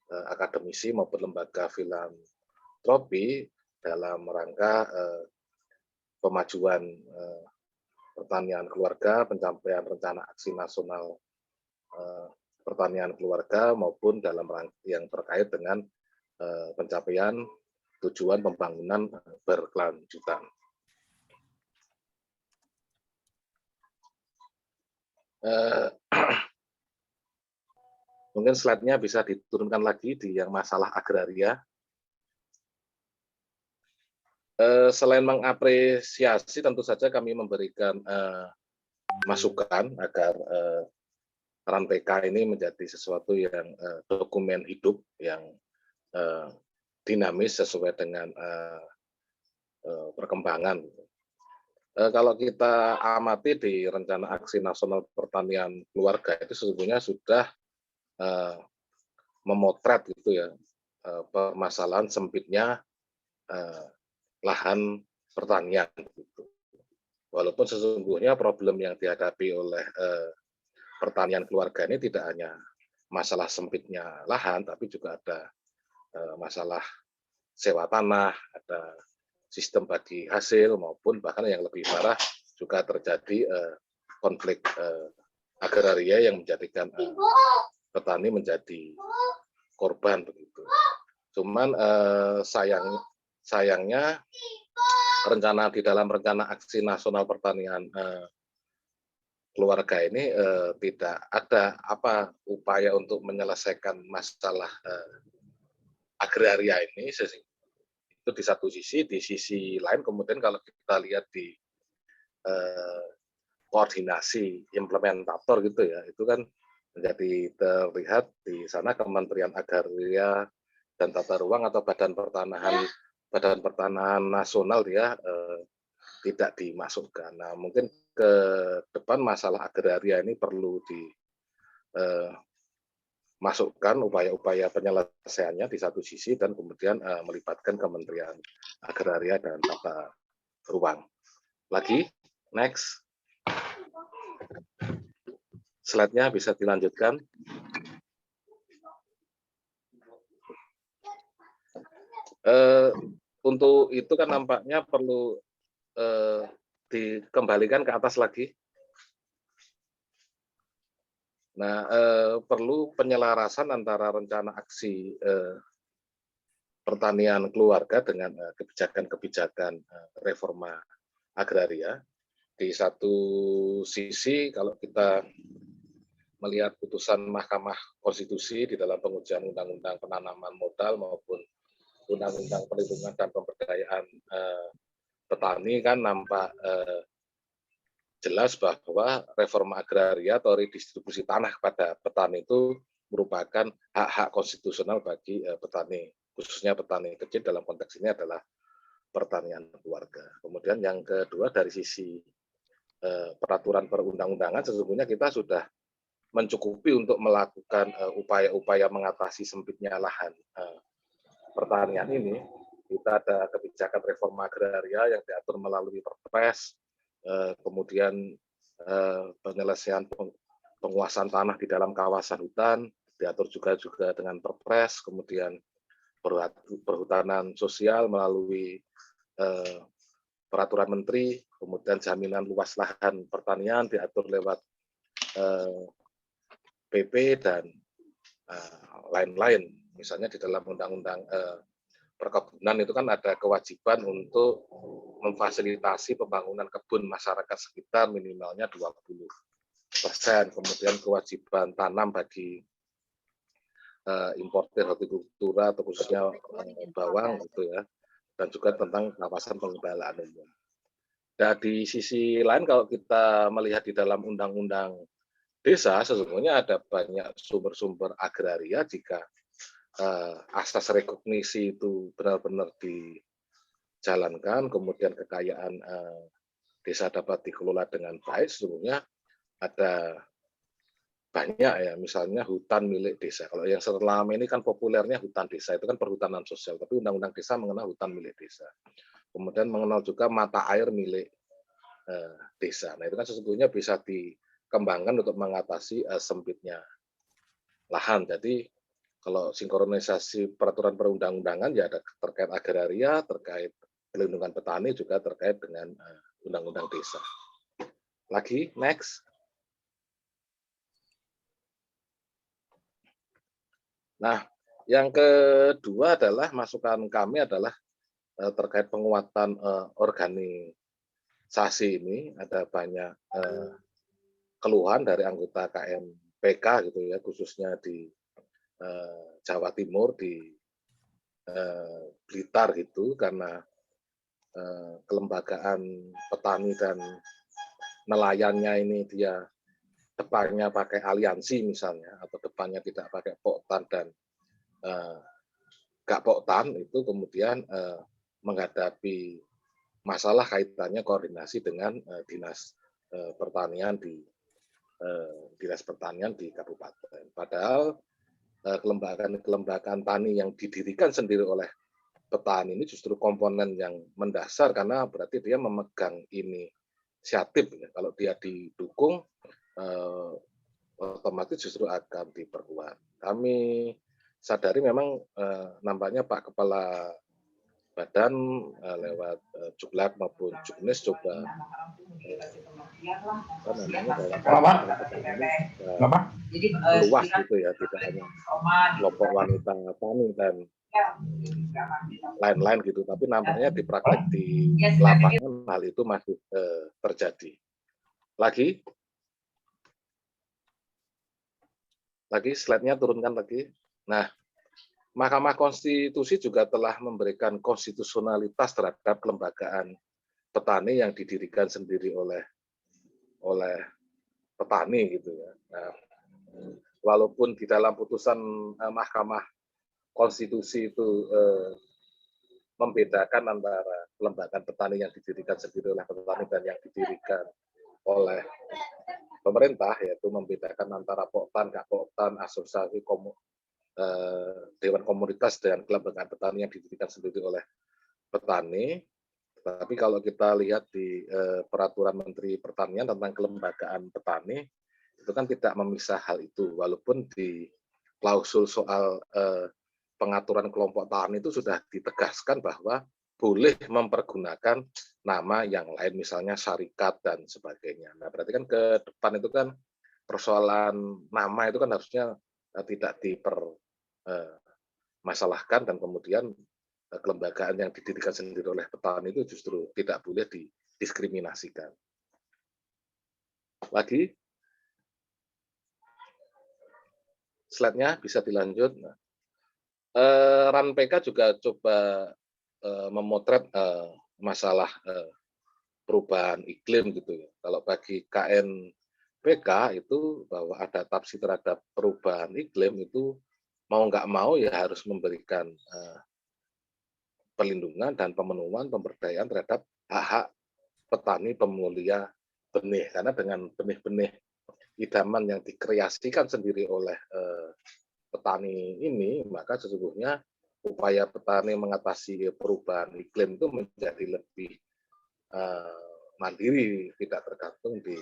akademisi maupun lembaga filantropi dalam rangka pemajuan pertanian keluarga, pencapaian rencana aksi nasional pertanian keluarga maupun dalam rangka yang terkait dengan pencapaian tujuan pembangunan berkelanjutan. Mungkin slide-nya bisa diturunkan lagi di yang masalah agraria. Selain mengapresiasi, tentu saja kami memberikan masukan agar RAN-PK ini menjadi sesuatu yang dokumen hidup yang dinamis sesuai dengan perkembangan. Kalau kita amati di rencana aksi nasional pertanian keluarga itu sesungguhnya sudah memotret gitu ya permasalahan sempitnya lahan pertanian gitu. Walaupun sesungguhnya problem yang dihadapi oleh pertanian keluarga ini tidak hanya masalah sempitnya lahan, tapi juga ada masalah sewa tanah, ada sistem bagi hasil, maupun bahkan yang lebih parah juga terjadi konflik agraria yang menjadikan petani menjadi korban begitu. Cuman sayangnya rencana di dalam rencana aksi nasional pertanian keluarga ini tidak ada upaya untuk menyelesaikan masalah agraria ini. Itu di satu sisi, di sisi lain kemudian kalau kita lihat di koordinasi implementator gitu ya, itu kan menjadi terlihat di sana Kementerian Agraria dan Tata Ruang atau Badan Pertanahan Nasional dia tidak dimasukkan. Nah, mungkin ke depan masalah agraria ini perlu dimasukkan upaya-upaya penyelesaiannya di satu sisi dan kemudian melibatkan Kementerian Agraria dan Tata Ruang. Lagi, next. Slide-nya bisa dilanjutkan. Untuk itu kan nampaknya perlu dikembalikan ke atas lagi. Nah, perlu penyelarasan antara rencana aksi pertanian keluarga dengan kebijakan-kebijakan reforma agraria. Di satu sisi, kalau kita melihat putusan Mahkamah Konstitusi di dalam pengujian Undang-Undang Penanaman Modal maupun Undang-Undang Perlindungan dan Pemberdayaan Petani kan nampak jelas bahwa reforma agraria atau redistribusi tanah kepada petani itu merupakan hak-hak konstitusional bagi petani, khususnya petani kecil dalam konteks ini adalah pertanian keluarga. Kemudian yang kedua dari sisi peraturan perundang-undangan sesungguhnya kita sudah mencukupi untuk melakukan upaya-upaya mengatasi sempitnya lahan pertanian ini. Kita ada kebijakan reforma agraria yang diatur melalui Perpres, kemudian penyelesaian penguasaan tanah di dalam kawasan hutan diatur juga dengan Perpres, kemudian perhutanan sosial melalui peraturan menteri, kemudian jaminan luas lahan pertanian diatur lewat PP dan lain-lain. Misalnya di dalam undang-undang perkebunan itu kan ada kewajiban untuk memfasilitasi pembangunan kebun masyarakat sekitar minimalnya 20%. Kemudian kewajiban tanam bagi importer hortikultura atau khususnya bawang gitu ya, dan juga tentang kawasan pengembalaan umum. Dan di sisi lain kalau kita melihat di dalam undang-undang desa sesungguhnya ada banyak sumber-sumber agraria jika asas rekognisi itu benar-benar dijalankan, kemudian kekayaan desa dapat dikelola dengan baik, sesungguhnya ada banyak ya, misalnya hutan milik desa. Kalau yang selama ini kan populernya hutan desa, itu kan perhutanan sosial, tapi undang-undang desa mengenal hutan milik desa. Kemudian mengenal juga mata air milik desa. Nah itu kan sesungguhnya bisa dikembangkan untuk mengatasi sempitnya lahan. Jadi kalau sinkronisasi peraturan perundang-undangan ya ada terkait agraria, terkait pelindungan petani, juga terkait dengan undang-undang desa. Lagi, next. Nah, yang kedua adalah masukan kami adalah terkait penguatan organisasi ini. Ada banyak keluhan dari anggota KMPK gitu ya, khususnya di Jawa Timur, di Blitar gitu, karena kelembagaan petani dan nelayannya ini dia depannya pakai aliansi misalnya, atau depannya tidak pakai poktan dan gak poktan, itu kemudian menghadapi masalah kaitannya koordinasi dengan dinas pertanian di kabupaten. Padahal kelembagaan tani yang didirikan sendiri oleh petani ini justru komponen yang mendasar, karena berarti dia memegang inisiatif. Kalau dia didukung, otomatis justru akan diperkuat. Kami sadari memang nampaknya Pak Kepala Badan lewat Juklak maupun Juknis coba luas gitu ya, tidak hanya kelompok wanita tani dan lain-lain gitu, tapi nampaknya di praktek di lapangan hal itu masih terjadi. Lagi slide-nya turunkan lagi. Nah, Mahkamah Konstitusi juga telah memberikan konstitusionalitas terhadap kelembagaan petani yang didirikan sendiri oleh petani gitu ya. Nah, walaupun di dalam putusan Mahkamah Konstitusi itu membedakan antara kelembagaan petani yang didirikan sendiri oleh petani dan yang didirikan oleh pemerintah, yaitu membedakan antara poktan, gak poktan, asosiasi Dewan Komunitas dan kelembagaan petani yang didirikan sendiri oleh petani. Tapi kalau kita lihat di peraturan Menteri Pertanian tentang kelembagaan petani, itu kan tidak memisah hal itu. Walaupun di klausul soal pengaturan kelompok tani itu sudah ditegaskan bahwa boleh mempergunakan nama yang lain, misalnya syarikat dan sebagainya. Nah, berarti kan ke depan itu kan persoalan nama itu kan harusnya tidak dipermasalahkan, dan kemudian kelembagaan yang didirikan sendiri oleh petani itu justru tidak boleh didiskriminasikan. Lagi, slide-nya bisa dilanjut. RAN-PK juga coba memotret masalah perubahan iklim gitu ya. Kalau bagi KNPK itu bahwa adaptasi terhadap perubahan iklim itu mau nggak mau ya harus memberikan perlindungan dan pemenuhan pemberdayaan terhadap hak-hak petani pemulia benih, karena dengan benih-benih idaman yang dikreasikan sendiri oleh petani ini, maka sesungguhnya upaya petani mengatasi perubahan iklim itu menjadi lebih mandiri, tidak tergantung di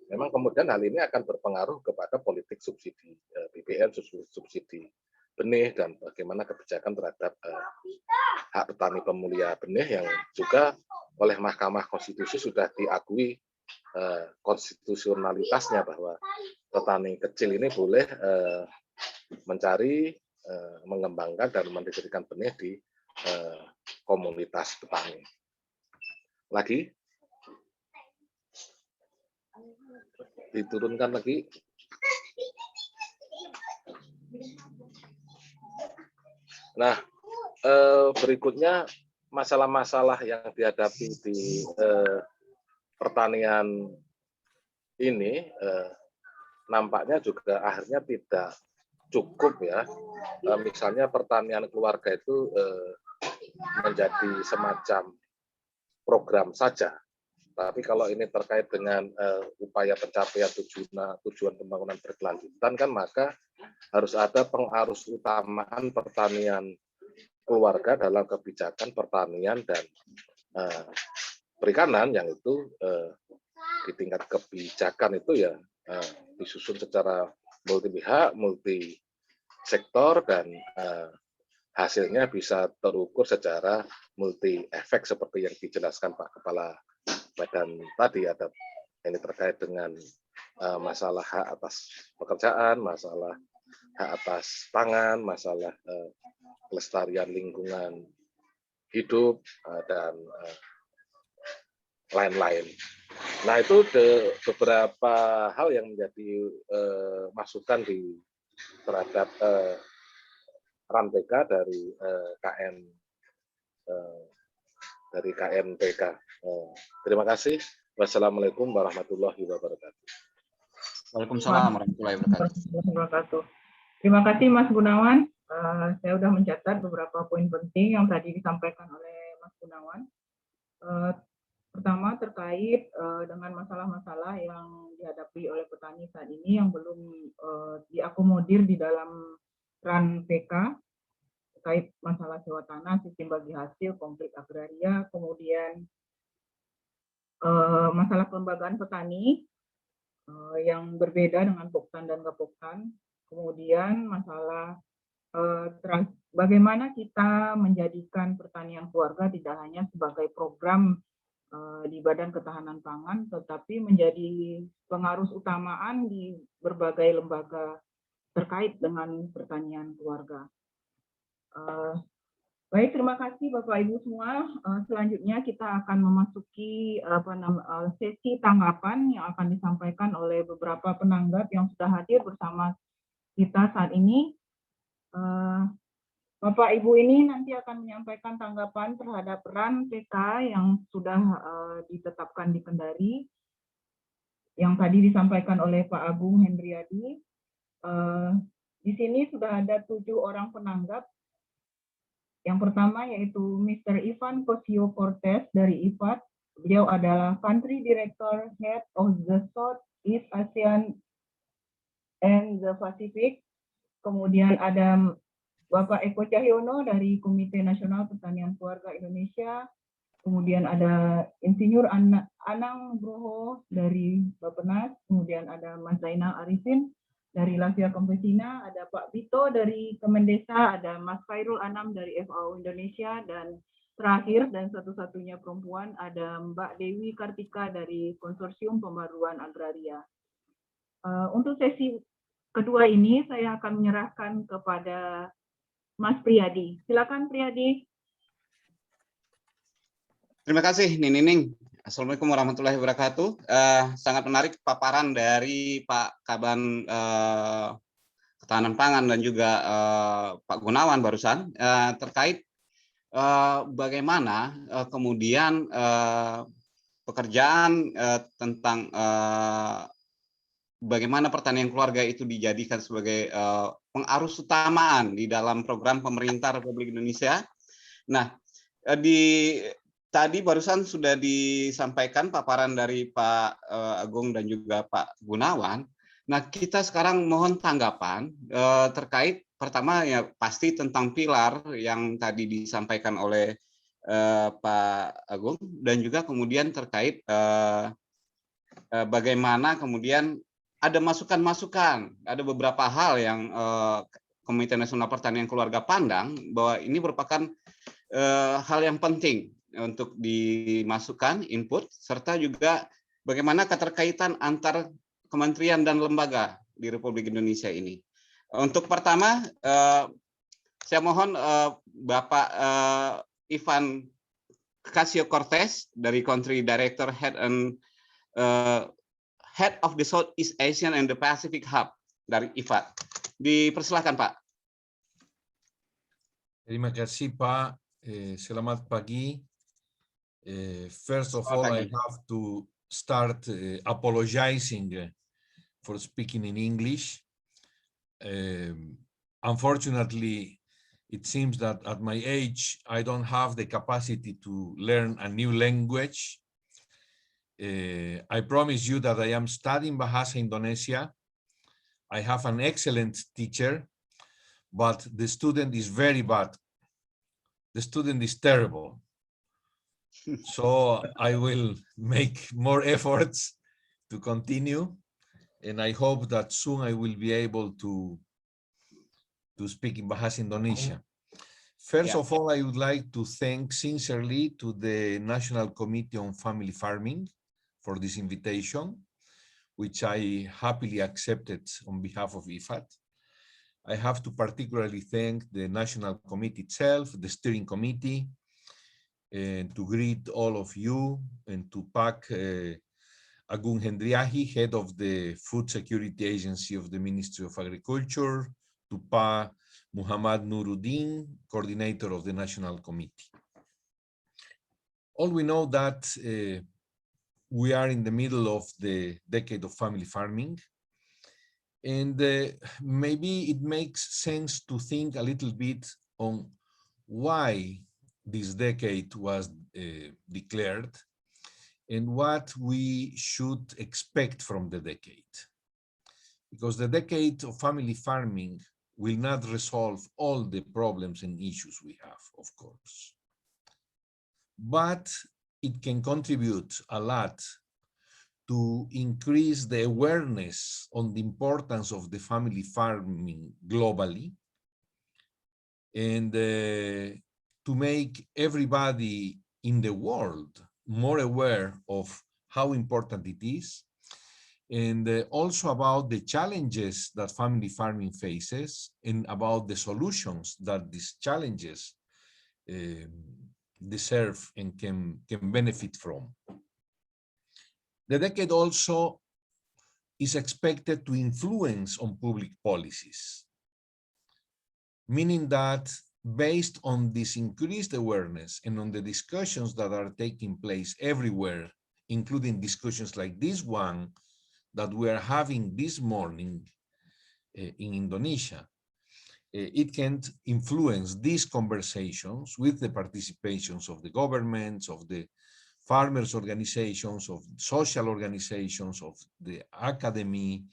memang kemudian hal ini akan berpengaruh kepada politik subsidi BBM, subsidi benih dan bagaimana kebijakan terhadap hak petani pemulia benih yang juga oleh Mahkamah Konstitusi sudah diakui konstitusionalitasnya bahwa petani kecil ini boleh mencari, mengembangkan dan mendirikan benih di komunitas petani. Lagi? Diturunkan lagi. Nah, berikutnya masalah-masalah yang dihadapi di pertanian ini nampaknya juga akhirnya tidak cukup ya. Misalnya pertanian keluarga itu menjadi semacam program saja. Tapi kalau ini terkait dengan upaya pencapaian tujuan pembangunan berkelanjutan kan maka harus ada pengarus utamaan pertanian keluarga dalam kebijakan pertanian dan perikanan yang itu di tingkat kebijakan itu ya disusun secara multi pihak, multi sektor dan hasilnya bisa terukur secara multi efek seperti yang dijelaskan Pak Kepala Badan tadi. Ada ini terkait dengan masalah hak atas pekerjaan, masalah hak atas pangan, masalah kelestarian lingkungan hidup dan lain-lain. Nah itu beberapa hal yang menjadi masukan terhadap RAN-PK dari KNPK. Terima kasih. Wassalamualaikum warahmatullahi wabarakatuh. Waalaikumsalam warahmatullahi wabarakatuh. Terima kasih Mas Gunawan. Saya sudah mencatat beberapa poin penting yang tadi disampaikan oleh Mas Gunawan. Pertama terkait dengan masalah-masalah yang dihadapi oleh petani saat ini yang belum diakomodir di dalam RAN-PK terkait masalah sewa tanah, sistem bagi hasil, konflik agraria, kemudian masalah kelembagaan petani yang berbeda dengan Poktan dan Gapoktan, kemudian masalah bagaimana kita menjadikan pertanian keluarga tidak hanya sebagai program di Badan Ketahanan Pangan, tetapi menjadi pengarus utamaan di berbagai lembaga terkait dengan pertanian keluarga. Baik, terima kasih Bapak Ibu semua. Selanjutnya kita akan memasuki sesi tanggapan yang akan disampaikan oleh beberapa penanggap yang sudah hadir bersama kita saat ini. Bapak Ibu ini nanti akan menyampaikan tanggapan terhadap RAN-PK yang sudah ditetapkan di Kendari, yang tadi disampaikan oleh Pak Agung Hendriadi. Di sini sudah ada 7 orang penanggap. Yang pertama yaitu Mr. Ivan Cosio Cortez dari IFAD. Beliau adalah Country Director Head of the Southeast ASEAN and the Pacific. Kemudian ada Bapak Eko Cahyono dari Komite Nasional Pertanian Keluarga Indonesia. Kemudian ada Insinyur Anang Nugroho dari Bappenas. Kemudian ada Mas Zainal Arifin dari Lavia Campesina, ada Pak Bito dari Kemendesa, ada Mas Khairul Anam dari FAO Indonesia, dan terakhir dan satu-satunya perempuan ada Mbak Dewi Kartika dari Konsorsium Pembaruan Agraria. Untuk sesi kedua ini saya akan menyerahkan kepada Mas Priyadi. Silakan Priyadi. Terima kasih Nining. Assalamualaikum warahmatullahi wabarakatuh. Sangat menarik paparan dari Pak Kaban Ketahanan Pangan dan juga Pak Gunawan barusan terkait bagaimana kemudian pekerjaan tentang bagaimana pertanian keluarga itu dijadikan sebagai pengarus utamaan di dalam program pemerintah Republik Indonesia. Nah, tadi barusan sudah disampaikan paparan dari Pak Agung dan juga Pak Gunawan. Nah, kita sekarang mohon tanggapan terkait pertama ya pasti tentang pilar yang tadi disampaikan oleh Pak Agung dan juga kemudian terkait bagaimana kemudian ada masukan-masukan, ada beberapa hal yang Komite Nasional Pertanian Keluarga pandang bahwa ini merupakan hal yang penting untuk dimasukkan input, serta juga bagaimana keterkaitan antar kementerian dan lembaga di Republik Indonesia ini. Untuk pertama, saya mohon Bapak Ivan Casio Cortez dari Country Director Head of the Southeast Asian and the Pacific Hub dari IFAD. Dipersilahkan, Pak. Terima kasih, Pak. Selamat pagi. First of all, I have to start apologizing for speaking in English. Unfortunately, it seems that at my age, I don't have the capacity to learn a new language. I promise you that I am studying Bahasa Indonesia. I have an excellent teacher, but the student is very bad. The student is terrible. So I will make more efforts to continue, and I hope that soon I will be able to speak in Bahasa Indonesia. First of all, I would like to thank sincerely to the National Committee on Family Farming for this invitation, which I happily accepted on behalf of IFAD. I have to particularly thank the National Committee itself, the Steering Committee, and to greet all of you, and to Pak Agung Hendriahi, Head of the Food Security Agency of the Ministry of Agriculture, to Pak Muhammad Nuruddin, Coordinator of the National Committee. All we know that we are in the middle of the decade of family farming. And maybe it makes sense to think a little bit on why this decade was declared and what we should expect from the decade. Because the decade of family farming will not resolve all the problems and issues we have, of course. But it can contribute a lot to increase the awareness on the importance of the family farming globally, and to make everybody in the world more aware of how important it is, and also about the challenges that family farming faces and about the solutions that these challenges deserve and can benefit from. The decade also is expected to influence on public policies, meaning that based on this increased awareness and on the discussions that are taking place everywhere, including discussions like this one that we are having this morning in Indonesia, it can influence these conversations with the participations of the governments, of the farmers' organizations, of social organizations, of the academy,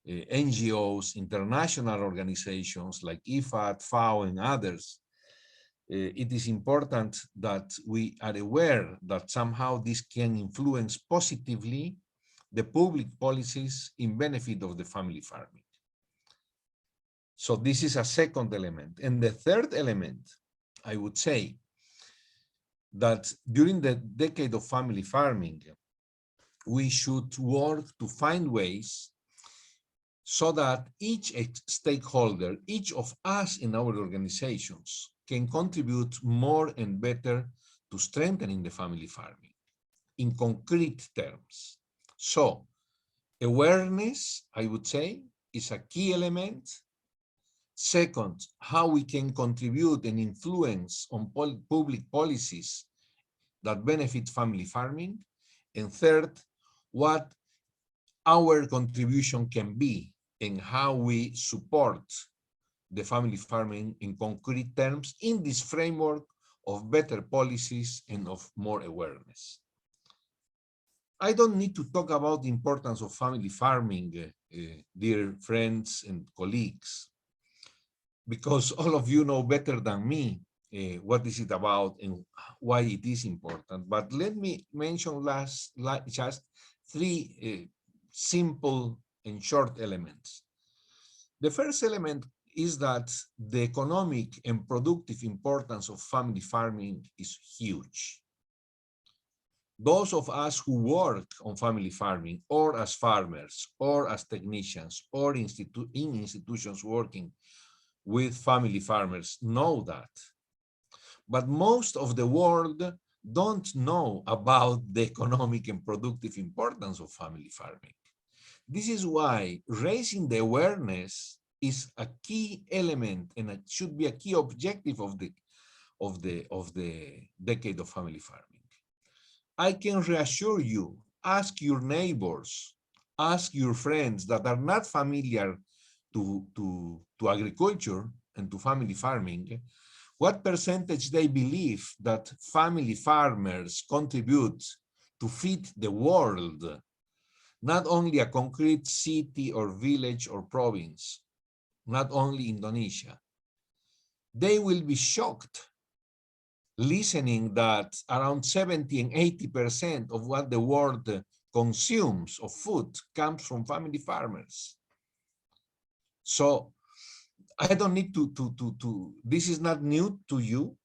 NGOs, international organizations like IFAD, FAO, and others. It is important that we are aware that somehow this can influence positively the public policies in benefit of the family farming. So this is a second element. And the third element, I would say, that during the decade of family farming, we should work to find ways so that each stakeholder, each of us in our organizations, can contribute more and better to strengthening the family farming in concrete terms. So awareness, I would say, is a key element. Second, how we can contribute and influence on public policies that benefit family farming. And third, what our contribution can be and how we support the family farming in concrete terms in this framework of better policies and of more awareness. I don't need to talk about the importance of family farming, dear friends and colleagues, because all of you know better than me what is it about and why it is important. But let me mention just three simple and short elements. The first element is that the economic and productive importance of family farming is huge. Those of us who work on family farming, or as farmers, or as technicians, or in institutions working with family farmers know that. But most of the world don't know about the economic and productive importance of family farming. This is why raising the awareness is a key element, and it should be a key objective of the decade of family farming. I can reassure you, ask your neighbors, ask your friends that are not familiar to agriculture and to family farming, what percentage they believe that family farmers contribute to feed the world, not only a concrete city or village or province, not only Indonesia. They will be shocked listening that around 70 and 80% of what the world consumes of food comes from family farmers. So I don't need this is not new to you,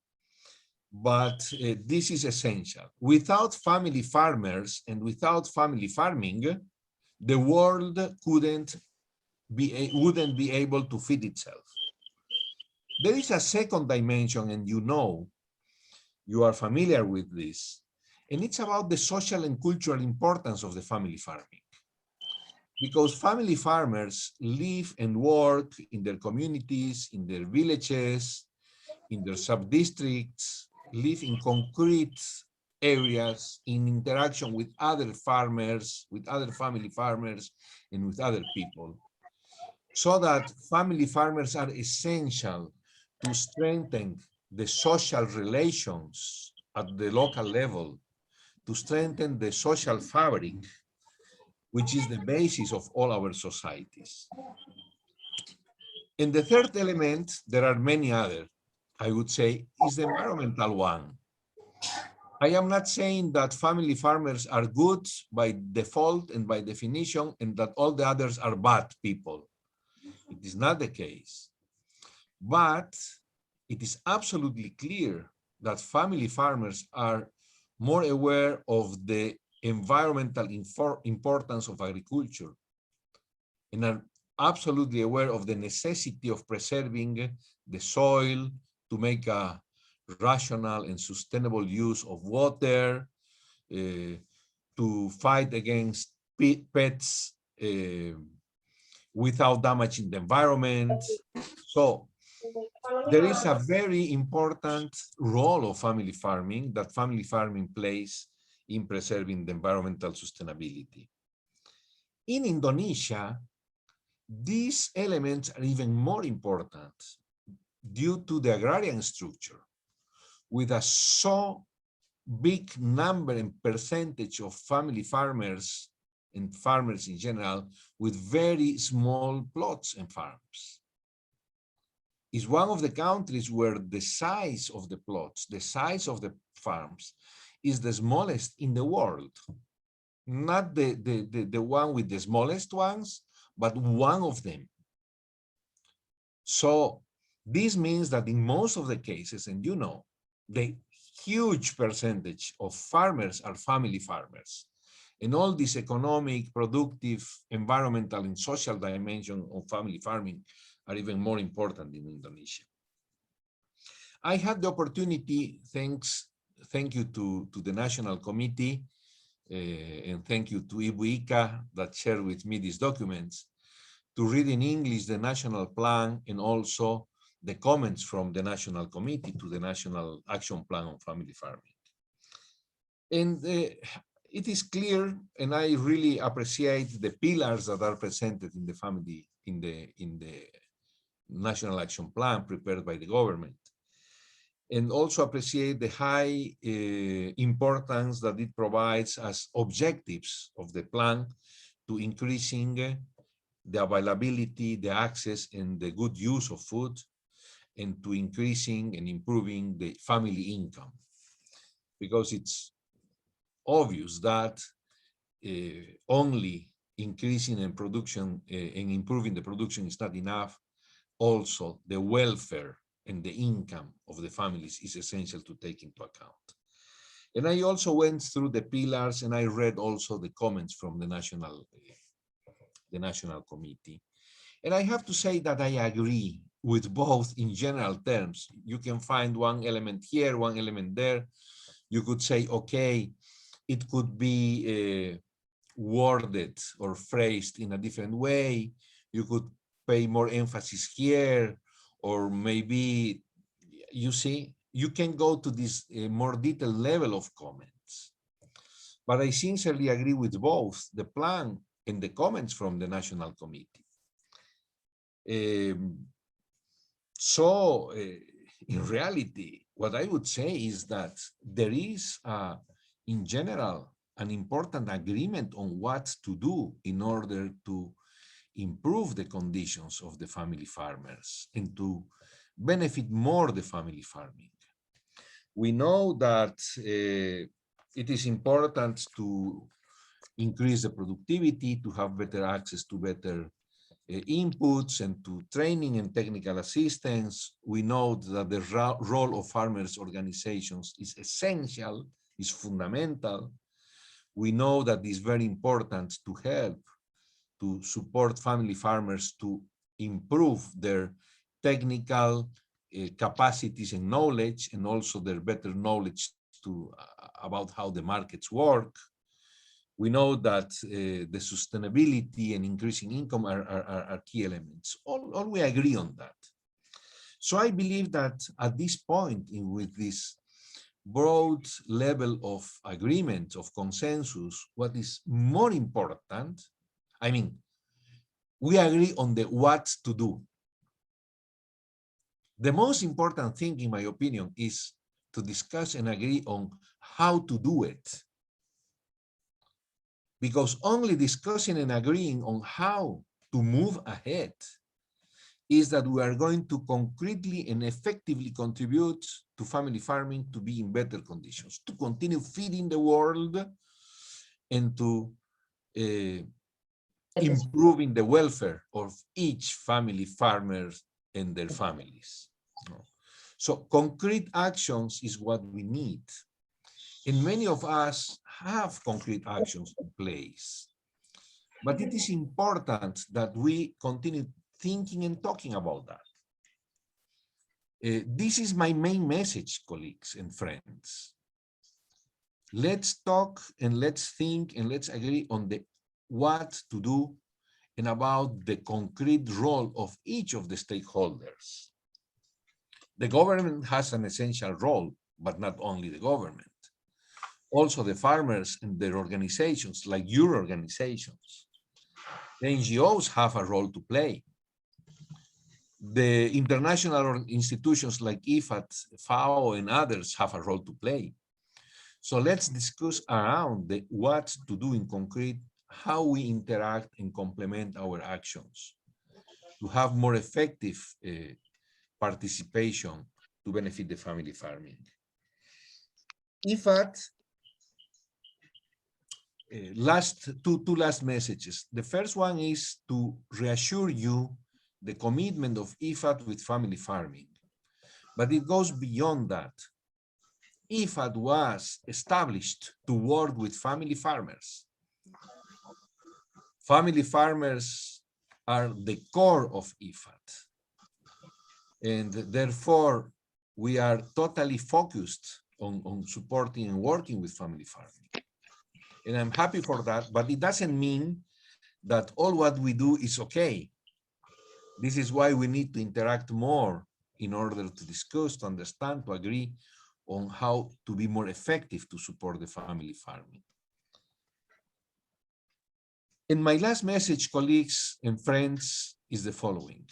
but this is essential. Without family farmers and without family farming, the world wouldn't be able to feed itself. There is a second dimension, and you are familiar with this, and it's about the social and cultural importance of the family farming. Because family farmers live and work in their communities, in their villages, in their sub-districts, live in concrete areas, in interaction with other farmers, with other family farmers, and with other people. So that family farmers are essential to strengthen the social relations at the local level, to strengthen the social fabric, which is the basis of all our societies. And the third element, there are many others, I would say, is the environmental one. I am not saying that family farmers are good by default and by definition, and that all the others are bad people. It is not the case. But it is absolutely clear that family farmers are more aware of the environmental importance of agriculture and are absolutely aware of the necessity of preserving the soil to make a rational and sustainable use of water, to fight against pests without damaging the environment. So there is a very important role of family farming that family farming plays in preserving the environmental sustainability. In Indonesia, these elements are even more important due to the agrarian structure, with a so big number and percentage of family farmers and farmers in general with very small plots and farms. Is one of the countries where the size of the plots, the size of the farms is the smallest in the world. Not the one with the smallest ones, but one of them. So this means that in most of the cases, and you know, the huge percentage of farmers are family farmers. And all this economic, productive, environmental, and social dimension of family farming are even more important in Indonesia. I had the opportunity, thank you to the National Committee, and thank you to Ibu Ika that shared with me these documents, to read in English the National Plan and also the comments from the National Committee to the National Action Plan on Family Farming. And it is clear, and I really appreciate the pillars that are presented in the family, in the National Action Plan prepared by the government, and also appreciate the high importance that it provides as objectives of the plan to increasing the availability, the access, and the good use of food, and to increasing and improving the family income. Because it's obvious that only increasing in production and improving the production is not enough. also the welfare and the income of the families is essential to take into account. And I also went through the pillars, and I read also the comments from the National Committee. And I have to say that I agree with both in general terms. You can find one element here, one element there. You could say, okay, it could be worded or phrased in a different way. You could pay more emphasis here, or maybe, you see, you can go to this more detailed level of comments. But I sincerely agree with both the plan and the comments from the National Committee. In reality, what I would say is that there is, in general, an important agreement on what to do in order to improve the conditions of the family farmers and to benefit more the family farming. We know that it is important to increase the productivity, to have better access to better inputs and to training and technical assistance. We know that the role of farmers' organizations is essential, is fundamental. We know that it's very important to help to support family farmers to improve their technical capacities and knowledge, and also their better knowledge about how the markets work. We know that the sustainability and increasing income are key elements. All we agree on that. So I believe that at this point, with this broad level of agreement, of consensus, what is more important, I mean, we agree on the what to do. The most important thing, in my opinion, is to discuss and agree on how to do it. Because only discussing and agreeing on how to move ahead is that we are going to concretely and effectively contribute to family farming to be in better conditions, to continue feeding the world, and to improving the welfare of each family farmer and their families. So concrete actions is what we need. And many of us have concrete actions in place. But it is important that we continue thinking and talking about that. This is my main message, colleagues and friends. Let's talk and let's think and let's agree on the what to do and about the concrete role of each of the stakeholders. The government has an essential role, but not only the government. Also the farmers and their organizations, like your organizations. The NGOs have a role to play. The international institutions like IFAD, FAO, and others have a role to play. So let's discuss around the what to do in concrete, how we interact and complement our actions to have more effective participation to benefit the family farming. IFAD, two last messages. The first one is to reassure you the commitment of IFAD with family farming, but it goes beyond that. IFAD was established to work with family farmers. Family farmers are the core of IFAD, and therefore we are totally focused on supporting and working with family farming. And I'm happy for that, but it doesn't mean that all what we do is okay. This is why we need to interact more in order to discuss, to understand, to agree on how to be more effective to support the family farming. And my last message, colleagues and friends, is the following.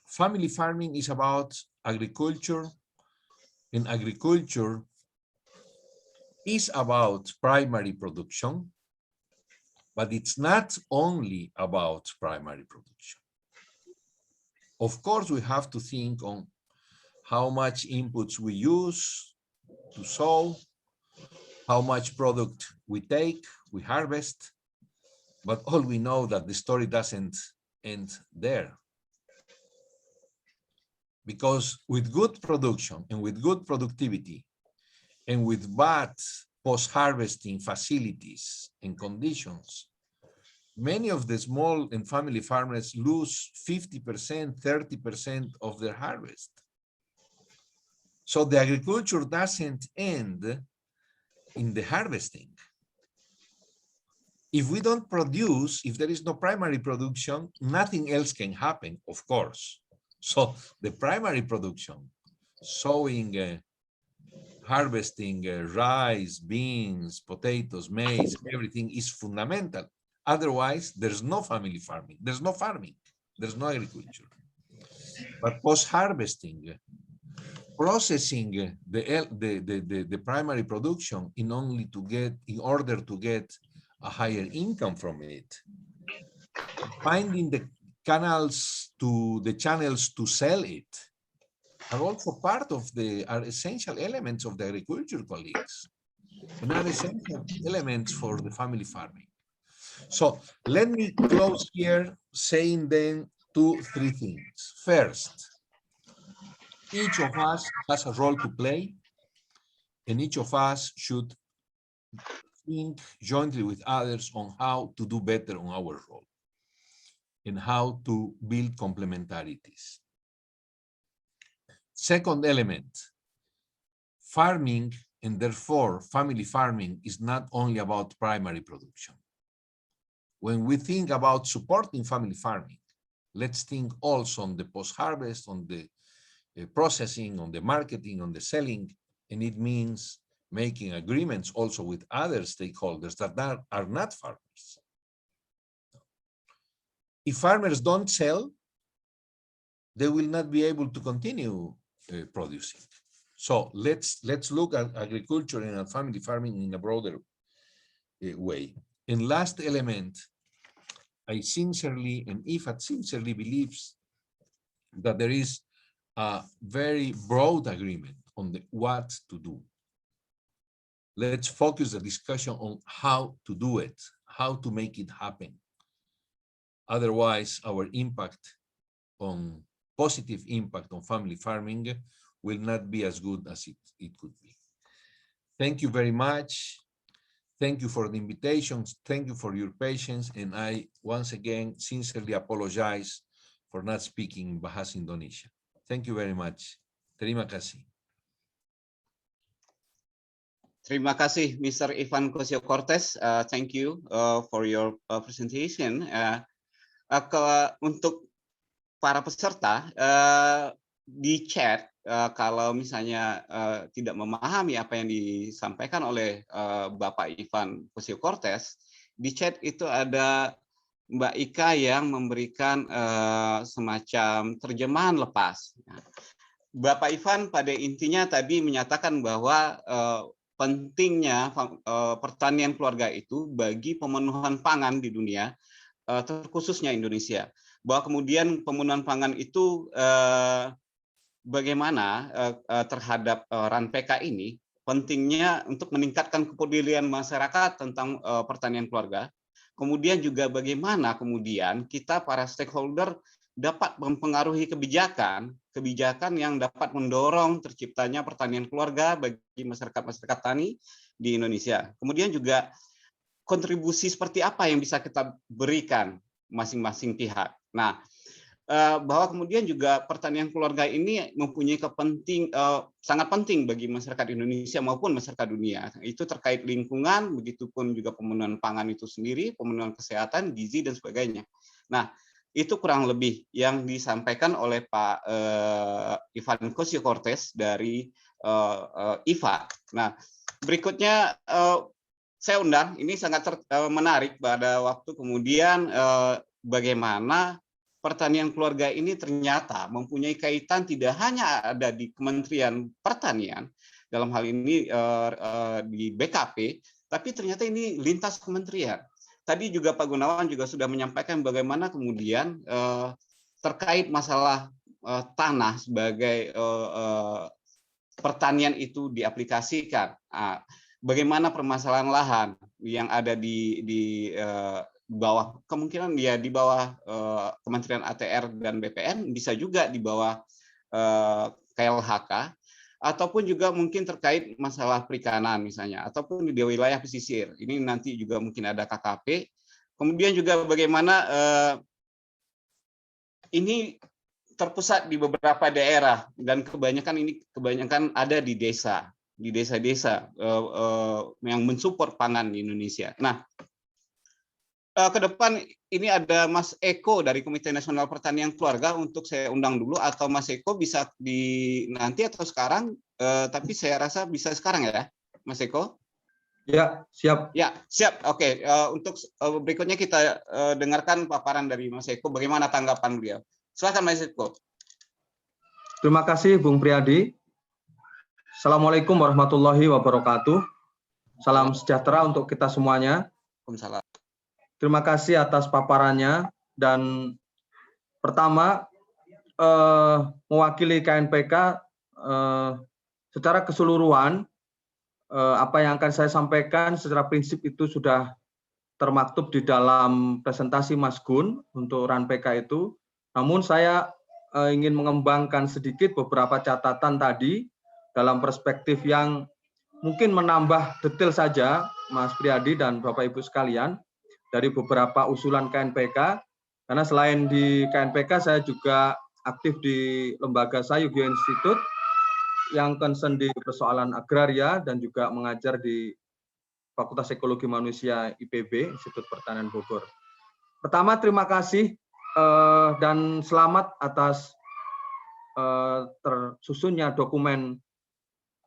Family farming is about agriculture, and agriculture is about primary production, but it's not only about primary production. Of course, we have to think on how much inputs we use to sow, how much product we take, we harvest, but all we know that the story doesn't end there. Because with good production and with good productivity and with bad post-harvesting facilities and conditions, many of the small and family farmers lose 50%, 30% of their harvest. So the agriculture doesn't end in the harvesting. If we don't produce, if there is no primary production, nothing else can happen, of course. So the primary production, sowing, harvesting rice, beans, potatoes, maize, everything is fundamental. Otherwise, there's no family farming, there's no farming, there's no agriculture. But post-harvesting, processing the primary production in order to get a higher income from it, finding the channels to sell it are also part of are essential elements of the agriculture, colleagues, and are essential elements for the family farming. So let me close here saying then 2-3 things. First, each of us has a role to play, and each of us should think jointly with others on how to do better on our role and how to build complementarities. Second element, farming, and therefore family farming, is not only about primary production. When we think about supporting family farming, let's think also on the post-harvest, on the processing, on the marketing, on the selling, and it means making agreements also with other stakeholders that are not farmers. If farmers don't sell, they will not be able to continue producing. So let's look at agriculture and at family farming in a broader way. And last element, I sincerely, and IFAD sincerely believes that there is a very broad agreement on what to do. Let's focus the discussion on how to do it, how to make it happen. Otherwise, our positive impact on family farming will not be as good as it could be. Thank you very much. Thank you for the invitations. Thank you for your patience. And I, once again, sincerely apologize for not speaking in Bahasa Indonesia. Thank you very much. Terima kasih. Terima kasih, Mr. Ivan Cosio-Cortez. Thank you for your presentation. Untuk para peserta, di chat, kalau misalnya tidak memahami apa yang disampaikan oleh Bapak Ivan Cosio-Cortez, di chat itu ada Mbak Ika yang memberikan semacam terjemahan lepas. Bapak Ivan pada intinya tadi menyatakan bahwa pentingnya pertanian keluarga itu bagi pemenuhan pangan di dunia, terkhususnya Indonesia. Bahwa kemudian pemenuhan pangan itu bagaimana terhadap RAN-PK ini, pentingnya untuk meningkatkan kepedulian masyarakat tentang pertanian keluarga. Kemudian juga bagaimana kemudian kita para stakeholder dapat mempengaruhi kebijakan yang dapat mendorong terciptanya pertanian keluarga bagi masyarakat tani di Indonesia. Kemudian juga kontribusi seperti apa yang bisa kita berikan masing-masing pihak. Nah, bahwa kemudian juga pertanian keluarga ini mempunyai sangat penting bagi masyarakat Indonesia maupun masyarakat dunia. Itu terkait lingkungan, begitupun juga pemenuhan pangan itu sendiri, pemenuhan kesehatan, gizi, dan sebagainya. Nah, itu kurang lebih yang disampaikan oleh Pak Ivan Cosio-Cortez dari IFA. Nah, berikutnya saya undang, ini sangat menarik pada waktu kemudian bagaimana pertanian keluarga ini ternyata mempunyai kaitan tidak hanya ada di Kementerian Pertanian, dalam hal ini di BKP, tapi ternyata ini lintas kementerian. Tadi juga Pak Gunawan juga sudah menyampaikan bagaimana kemudian terkait masalah tanah sebagai pertanian itu diaplikasikan. Bagaimana permasalahan lahan yang ada di bawah, kemungkinan dia di bawah Kementerian ATR dan BPN, bisa juga di bawah KLHK, ataupun juga mungkin terkait masalah perikanan misalnya, ataupun di wilayah pesisir. Ini nanti juga mungkin ada KKP. Kemudian juga bagaimana ini terpusat di beberapa daerah dan kebanyakan ada di desa-desa yang mensupport pangan di Indonesia. Nah, ke depan ini ada Mas Eko dari Komite Nasional Pertanian Keluarga, untuk saya undang dulu, atau Mas Eko bisa di nanti atau sekarang, tapi saya rasa bisa sekarang ya, Mas Eko? Ya, siap. Ya, siap. Oke, untuk berikutnya kita dengarkan paparan dari Mas Eko, bagaimana tanggapan beliau. Silakan Mas Eko. Terima kasih Bung Priadi. Assalamualaikum warahmatullahi wabarakatuh. Salam sejahtera untuk kita semuanya. Waalaikumsalam. Terima kasih atas paparannya, dan pertama mewakili KNPK secara keseluruhan, apa yang akan saya sampaikan secara prinsip itu sudah termaktub di dalam presentasi Mas Gun untuk RAN-PK itu. Namun saya ingin mengembangkan sedikit beberapa catatan tadi dalam perspektif yang mungkin menambah detail saja, Mas Priadi dan Bapak Ibu sekalian, dari beberapa usulan KNPK. Karena selain di KNPK, saya juga aktif di lembaga Sayugyo Institute yang concern di persoalan agraria, dan juga mengajar di Fakultas Ekologi Manusia IPB, Institut Pertanian Bogor. Pertama, terima kasih dan selamat atas tersusunnya dokumen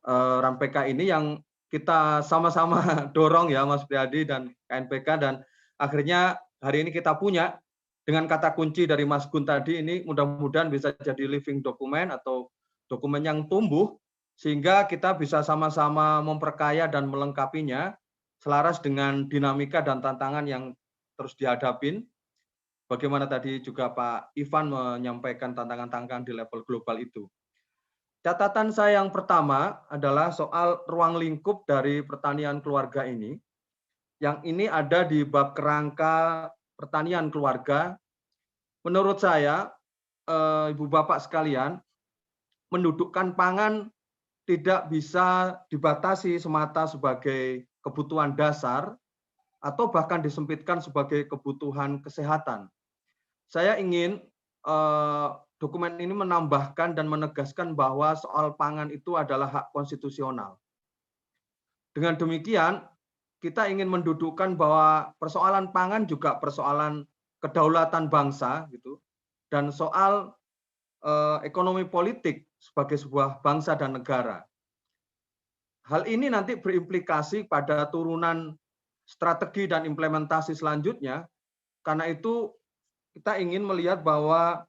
RAN-PK ini yang kita sama-sama dorong ya Mas Priadi dan KNPK, dan akhirnya hari ini kita punya dengan kata kunci dari Mas Gun tadi. Ini mudah-mudahan bisa jadi living dokumen atau dokumen yang tumbuh, sehingga kita bisa sama-sama memperkaya dan melengkapinya selaras dengan dinamika dan tantangan yang terus dihadapin. Bagaimana tadi juga Pak Ivan menyampaikan tantangan-tantangan di level global itu. Catatan saya yang pertama adalah soal ruang lingkup dari pertanian keluarga ini. Yang ini ada di bab kerangka pertanian keluarga. Menurut saya, Ibu Bapak sekalian, mendudukkan pangan tidak bisa dibatasi semata sebagai kebutuhan dasar atau bahkan disempitkan sebagai kebutuhan kesehatan. Saya ingin dokumen ini menambahkan dan menegaskan bahwa soal pangan itu adalah hak konstitusional. Dengan demikian, kita ingin mendudukkan bahwa persoalan pangan juga persoalan kedaulatan bangsa, gitu, dan soal ekonomi politik sebagai sebuah bangsa dan negara. Hal ini nanti berimplikasi pada turunan strategi dan implementasi selanjutnya. Karena itu kita ingin melihat bahwa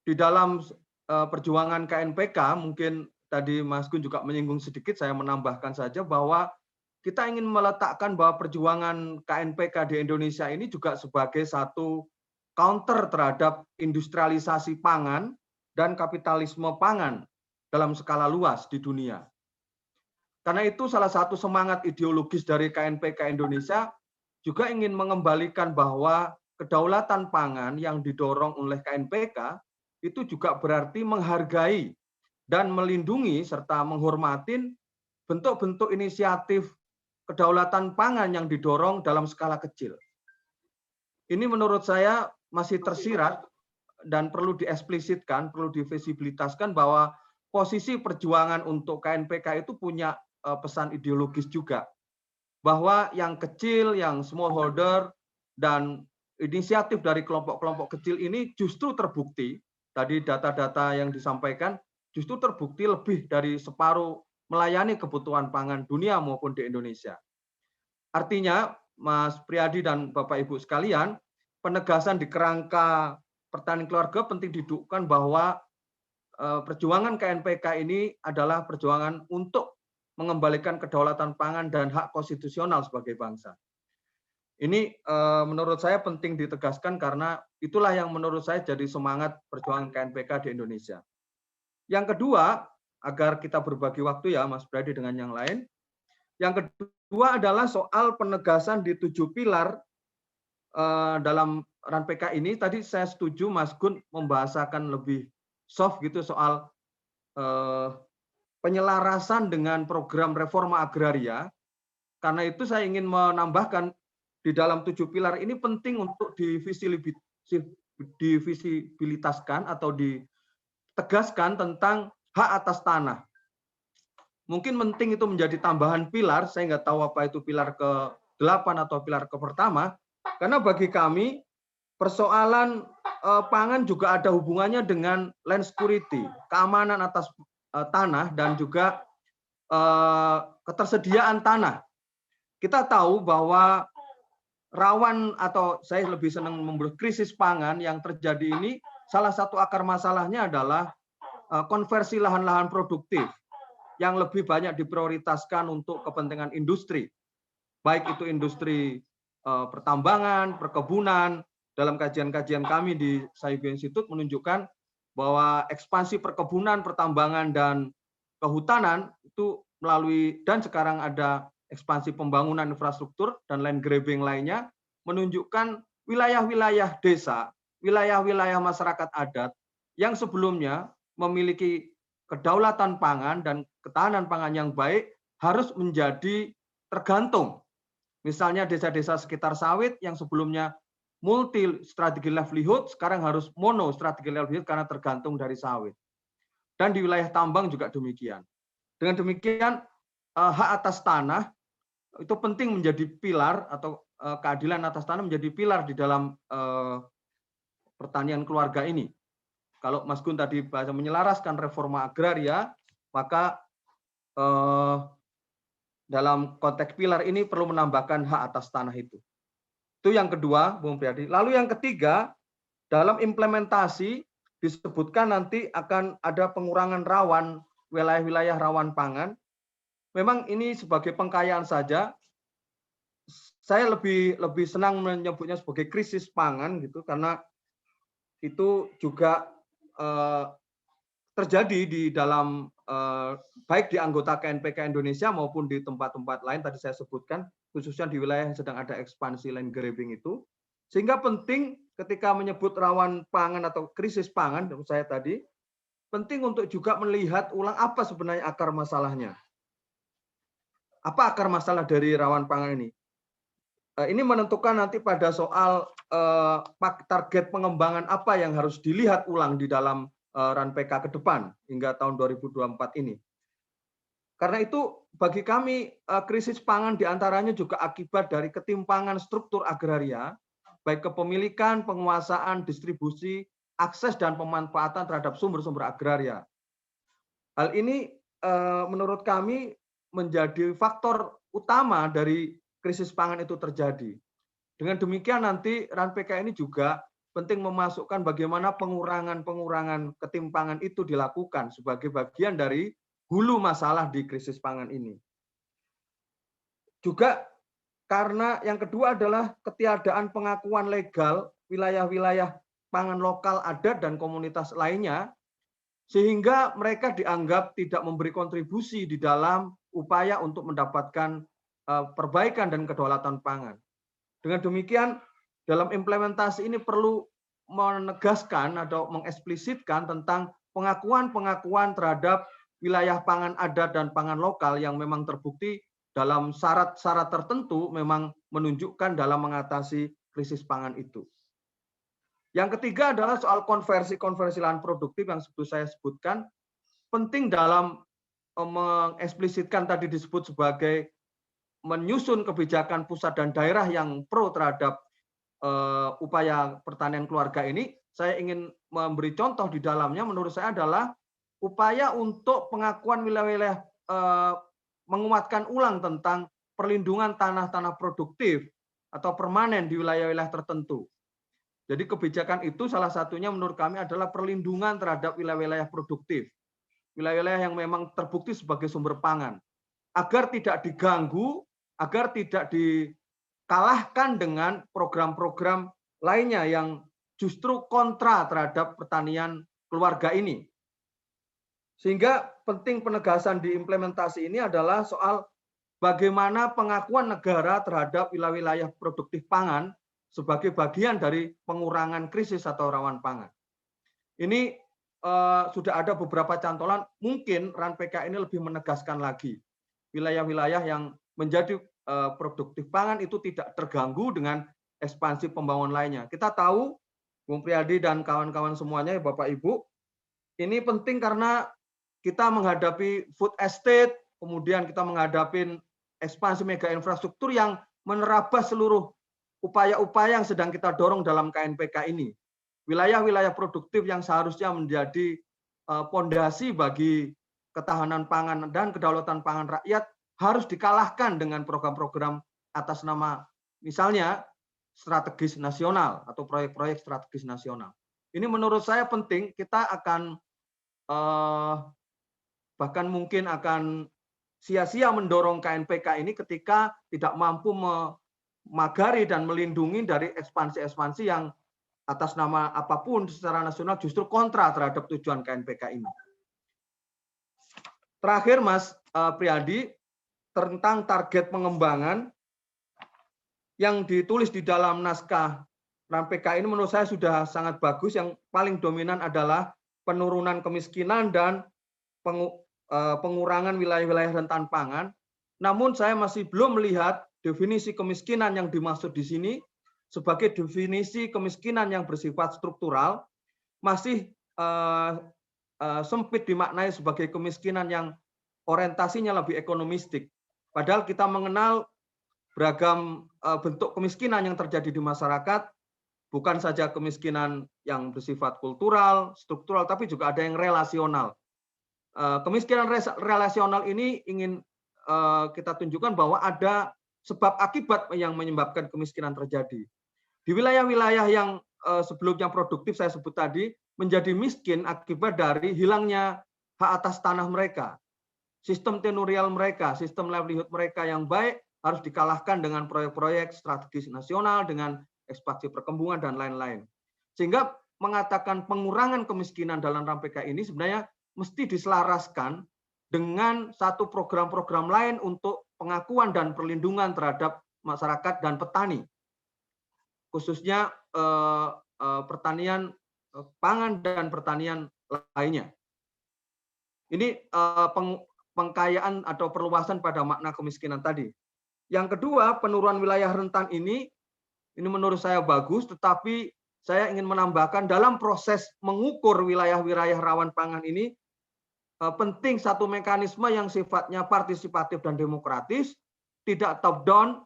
di dalam perjuangan KNPK, mungkin tadi Mas Gun juga menyinggung sedikit, saya menambahkan saja bahwa kita ingin meletakkan bahwa perjuangan KNPK di Indonesia ini juga sebagai satu counter terhadap industrialisasi pangan dan kapitalisme pangan dalam skala luas di dunia. Karena itu salah satu semangat ideologis dari KNPK Indonesia juga ingin mengembalikan bahwa kedaulatan pangan yang didorong oleh KNPK itu juga berarti menghargai dan melindungi serta menghormati bentuk-bentuk inisiatif kedaulatan pangan yang didorong dalam skala kecil. Ini menurut saya masih tersirat dan perlu dieksplisitkan, perlu divisibilitaskan bahwa posisi perjuangan untuk KNPK itu punya pesan ideologis juga. Bahwa yang kecil, yang smallholder, dan inisiatif dari kelompok-kelompok kecil ini justru terbukti, tadi data-data yang disampaikan, justru terbukti lebih dari separuh melayani kebutuhan pangan dunia maupun di Indonesia. Artinya, Mas Priadi dan Bapak Ibu sekalian, penegasan di kerangka pertanian keluarga penting didudukkan bahwa perjuangan KNPK ini adalah perjuangan untuk mengembalikan kedaulatan pangan dan hak konstitusional sebagai bangsa. Ini menurut saya penting ditegaskan karena itulah yang menurut saya jadi semangat perjuangan KNPK di Indonesia. Yang kedua, agar kita berbagi waktu ya Mas Brady dengan yang lain. Yang kedua adalah soal penegasan di 7 pilar dalam RAN-PK ini. Tadi saya setuju Mas Gun membahasakan lebih soft gitu soal penyelarasan dengan program reforma agraria. Karena itu saya ingin menambahkan di dalam 7 pilar ini penting untuk divisibilitaskan atau ditegaskan tentang hak atas tanah. Mungkin penting itu menjadi tambahan pilar, saya nggak tahu apa itu pilar ke-8 atau pilar ke-pertama, karena bagi kami persoalan pangan juga ada hubungannya dengan land security, keamanan atas tanah dan juga ketersediaan tanah. Kita tahu bahwa rawan atau saya lebih senang memberi krisis pangan yang terjadi ini, salah satu akar masalahnya adalah konversi lahan-lahan produktif yang lebih banyak diprioritaskan untuk kepentingan industri, baik itu industri pertambangan, perkebunan. Dalam kajian-kajian kami di Saibu Institute menunjukkan bahwa ekspansi perkebunan, pertambangan, dan kehutanan itu melalui, dan sekarang ada ekspansi pembangunan infrastruktur dan land grabbing lainnya, menunjukkan wilayah-wilayah desa, wilayah-wilayah masyarakat adat yang sebelumnya memiliki kedaulatan pangan dan ketahanan pangan yang baik harus menjadi tergantung. Misalnya desa-desa sekitar sawit yang sebelumnya multi strategi livelihood, sekarang harus mono strategi livelihood karena tergantung dari sawit. Dan di wilayah tambang juga demikian. Dengan demikian, hak atas tanah itu penting menjadi pilar, atau keadilan atas tanah menjadi pilar di dalam pertanian keluarga ini. Kalau Mas Gun tadi bahasa menyelaraskan reforma agraria, maka dalam konteks pilar ini perlu menambahkan hak atas tanah itu. Itu yang kedua, Bung Priyadi. Lalu yang ketiga, dalam implementasi disebutkan nanti akan ada pengurangan rawan, wilayah-wilayah rawan pangan. Memang ini sebagai pengkayaan saja. Saya lebih senang menyebutnya sebagai krisis pangan gitu, karena itu juga terjadi di dalam baik di anggota KNPK Indonesia maupun di tempat-tempat lain tadi saya sebutkan, khususnya di wilayah yang sedang ada ekspansi land grabbing itu. Sehingga penting ketika menyebut rawan pangan atau krisis pangan, menurut saya tadi, penting untuk juga melihat ulang apa sebenarnya akar masalahnya. Apa akar masalah dari rawan pangan ini? Ini menentukan nanti pada soal target pengembangan apa yang harus dilihat ulang di dalam RANPK ke depan hingga tahun 2024 ini. Karena itu bagi kami krisis pangan diantaranya juga akibat dari ketimpangan struktur agraria, baik kepemilikan, penguasaan, distribusi, akses dan pemanfaatan terhadap sumber-sumber agraria. Hal ini menurut kami menjadi faktor utama dari krisis pangan itu terjadi. Dengan demikian nanti RANPK ini juga penting memasukkan bagaimana pengurangan ketimpangan itu dilakukan sebagai bagian dari hulu masalah di krisis pangan ini. Juga karena yang kedua adalah ketiadaan pengakuan legal wilayah-wilayah pangan lokal adat dan komunitas lainnya, sehingga mereka dianggap tidak memberi kontribusi di dalam upaya untuk mendapatkan perbaikan dan kedaulatan pangan. Dengan demikian, dalam implementasi ini perlu menegaskan atau mengeksplisitkan tentang pengakuan-pengakuan terhadap wilayah pangan adat dan pangan lokal yang memang terbukti dalam syarat-syarat tertentu memang menunjukkan dalam mengatasi krisis pangan itu. Yang ketiga adalah soal konversi lahan produktif yang saya sebutkan, penting dalam mengeksplisitkan tadi disebut sebagai menyusun kebijakan pusat dan daerah yang pro terhadap upaya pertanian keluarga ini. Saya ingin memberi contoh di dalamnya, menurut saya adalah upaya untuk pengakuan wilayah-wilayah, menguatkan ulang tentang perlindungan tanah-tanah produktif atau permanen di wilayah-wilayah tertentu. Jadi kebijakan itu salah satunya menurut kami adalah perlindungan terhadap wilayah-wilayah produktif, wilayah-wilayah yang memang terbukti sebagai sumber pangan, agar tidak diganggu, agar tidak dikalahkan dengan program-program lainnya yang justru kontra terhadap pertanian keluarga ini. Sehingga penting penegasan di implementasi ini adalah soal bagaimana pengakuan negara terhadap wilayah-wilayah produktif pangan sebagai bagian dari pengurangan krisis atau rawan pangan. Ini sudah ada beberapa cantolan, mungkin RAN-PK ini lebih menegaskan lagi wilayah-wilayah yang menjadi produktif pangan itu tidak terganggu dengan ekspansi pembangunan lainnya. Kita tahu, Bung Priyadi dan kawan-kawan semuanya, Bapak Ibu, ini penting karena kita menghadapi food estate, kemudian kita menghadapi ekspansi mega infrastruktur yang menerabas seluruh upaya-upaya yang sedang kita dorong dalam KNPK ini. Wilayah-wilayah produktif yang seharusnya menjadi pondasi bagi ketahanan pangan dan kedaulatan pangan rakyat harus dikalahkan dengan program-program atas nama misalnya strategis nasional atau proyek-proyek strategis nasional. Ini menurut saya penting, kita akan bahkan mungkin akan sia-sia mendorong KNPK ini ketika tidak mampu memagari dan melindungi dari ekspansi-ekspansi yang atas nama apapun secara nasional justru kontra terhadap tujuan KNPK ini. Terakhir, Mas Priyadi, tentang target pengembangan yang ditulis di dalam naskah RAN-PK ini menurut saya sudah sangat bagus. Yang paling dominan adalah penurunan kemiskinan dan pengurangan wilayah-wilayah rentan pangan. Namun saya masih belum melihat definisi kemiskinan yang dimaksud di sini sebagai definisi kemiskinan yang bersifat struktural, masih sempit dimaknai sebagai kemiskinan yang orientasinya lebih ekonomistik. Padahal kita mengenal beragam bentuk kemiskinan yang terjadi di masyarakat, bukan saja kemiskinan yang bersifat kultural, struktural, tapi juga ada yang relasional. Kemiskinan relasional ini ingin kita tunjukkan bahwa ada sebab akibat yang menyebabkan kemiskinan terjadi. Di wilayah-wilayah yang sebelumnya produktif saya sebut tadi, menjadi miskin akibat dari hilangnya hak atas tanah mereka. Sistem tenurial mereka, sistem livelihood mereka yang baik harus dikalahkan dengan proyek-proyek strategis nasional, dengan ekspansi perkembangan, dan lain-lain. Sehingga mengatakan pengurangan kemiskinan dalam RAN-PK ini sebenarnya mesti diselaraskan dengan satu program-program lain untuk pengakuan dan perlindungan terhadap masyarakat dan petani. Khususnya pertanian pangan dan pertanian lainnya. Ini pengkayaan atau perluasan pada makna kemiskinan tadi. Yang kedua, penurunan wilayah rentan ini menurut saya bagus, tetapi saya ingin menambahkan dalam proses mengukur wilayah-wilayah rawan pangan ini, penting satu mekanisme yang sifatnya partisipatif dan demokratis, tidak top down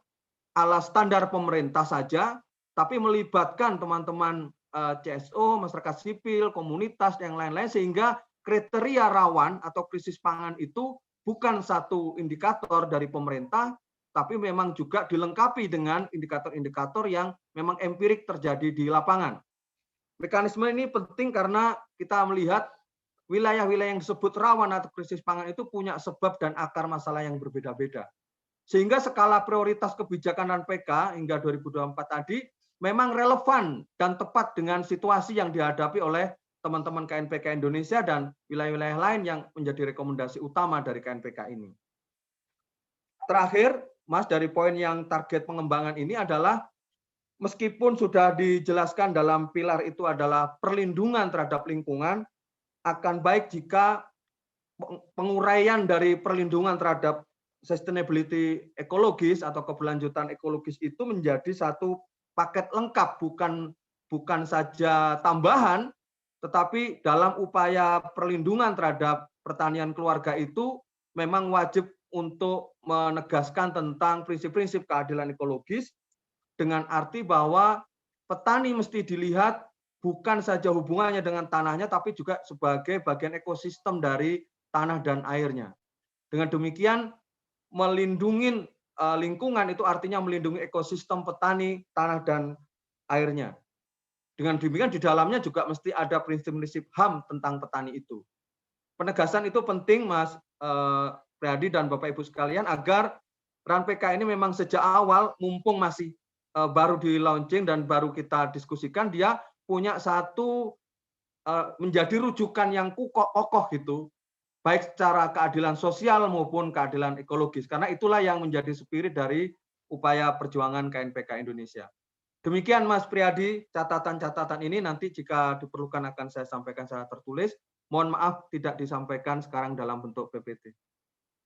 ala standar pemerintah saja, tapi melibatkan teman-teman CSO, masyarakat sipil, komunitas, yang lain-lain, sehingga kriteria rawan atau krisis pangan itu bukan satu indikator dari pemerintah, tapi memang juga dilengkapi dengan indikator-indikator yang memang empirik terjadi di lapangan. Mekanisme ini penting karena kita melihat wilayah-wilayah yang disebut rawan atau krisis pangan itu punya sebab dan akar masalah yang berbeda-beda. Sehingga skala prioritas kebijakan RAN-PK hingga 2024 tadi memang relevan dan tepat dengan situasi yang dihadapi oleh teman-teman KNPK Indonesia dan wilayah-wilayah lain yang menjadi rekomendasi utama dari KNPK ini. Terakhir, Mas, dari poin yang target pengembangan ini adalah meskipun sudah dijelaskan dalam pilar itu adalah perlindungan terhadap lingkungan, akan baik jika penguraian dari perlindungan terhadap sustainability ekologis atau keberlanjutan ekologis itu menjadi satu paket lengkap, bukan saja tambahan, tetapi dalam upaya perlindungan terhadap pertanian keluarga itu memang wajib untuk menegaskan tentang prinsip-prinsip keadilan ekologis dengan arti bahwa petani mesti dilihat bukan saja hubungannya dengan tanahnya, tapi juga sebagai bagian ekosistem dari tanah dan airnya. Dengan demikian, melindungi lingkungan itu artinya melindungi ekosistem petani, tanah, dan airnya. Dengan demikian di dalamnya juga mesti ada prinsip-prinsip HAM tentang petani itu. Penegasan itu penting, Mas Priyadi dan Bapak Ibu sekalian, agar RAN-PK ini memang sejak awal, mumpung masih baru di launching dan baru kita diskusikan, dia punya satu menjadi rujukan yang kokoh gitu, baik secara keadilan sosial maupun keadilan ekologis, karena itulah yang menjadi spirit dari upaya perjuangan KNPK Indonesia. Demikian Mas Priyadi, catatan-catatan ini nanti jika diperlukan akan saya sampaikan secara tertulis. mohon maaf tidak disampaikan sekarang dalam bentuk PPT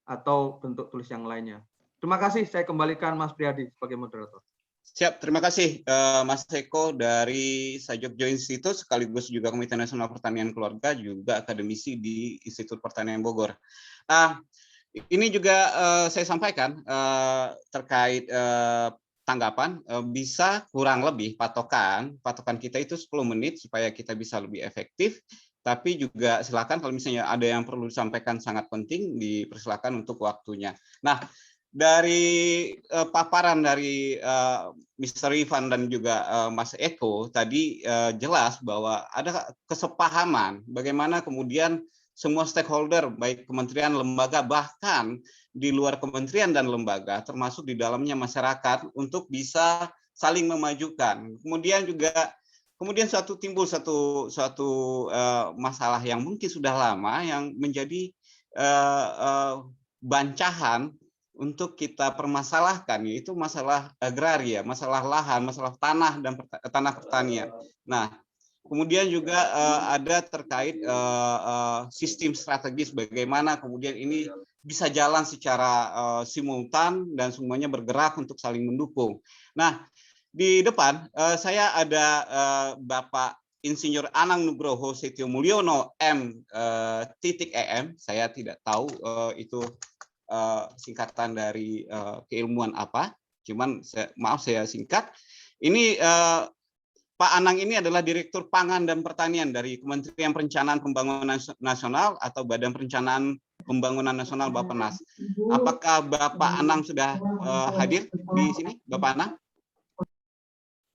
atau bentuk tulis yang lainnya. Terima kasih, saya kembalikan Mas Priadi sebagai moderator. Siap, terima kasih Mas Eko dari Sajogjo Institute, sekaligus juga Komite Nasional Pertanian Keluarga, juga akademisi di Institut Pertanian Bogor. Ini juga saya sampaikan terkait tanggapan, bisa kurang lebih patokan kita itu 10 menit supaya kita bisa lebih efektif, tapi juga silakan kalau misalnya ada yang perlu disampaikan sangat penting, dipersilakan untuk waktunya. Nah, dari paparan dari Mr. Ivan dan juga Mas Eko tadi jelas bahwa ada kesepahaman bagaimana kemudian semua stakeholder, baik kementerian, lembaga, bahkan di luar kementerian dan lembaga, termasuk di dalamnya masyarakat, untuk bisa saling memajukan. Kemudian timbul suatu masalah yang mungkin sudah lama, yang menjadi bancahan untuk kita permasalahkan, yaitu masalah agraria, masalah lahan, masalah tanah dan tanah pertanian. Nah, kemudian juga ada terkait sistem strategis, bagaimana kemudian ini bisa jalan secara simultan dan semuanya bergerak untuk saling mendukung. Nah, di depan saya ada Bapak Insinyur Anang Nugroho Setio Mulyono M.EM. Saya tidak tahu itu singkatan dari keilmuan apa, cuman saya singkat. Ini Pak Anang ini adalah Direktur Pangan dan Pertanian dari Kementerian Perencanaan Pembangunan Nasional atau Badan Perencanaan Pembangunan Nasional Bappenas. Apakah Bapak Anang sudah hadir di sini, Bapak Anang?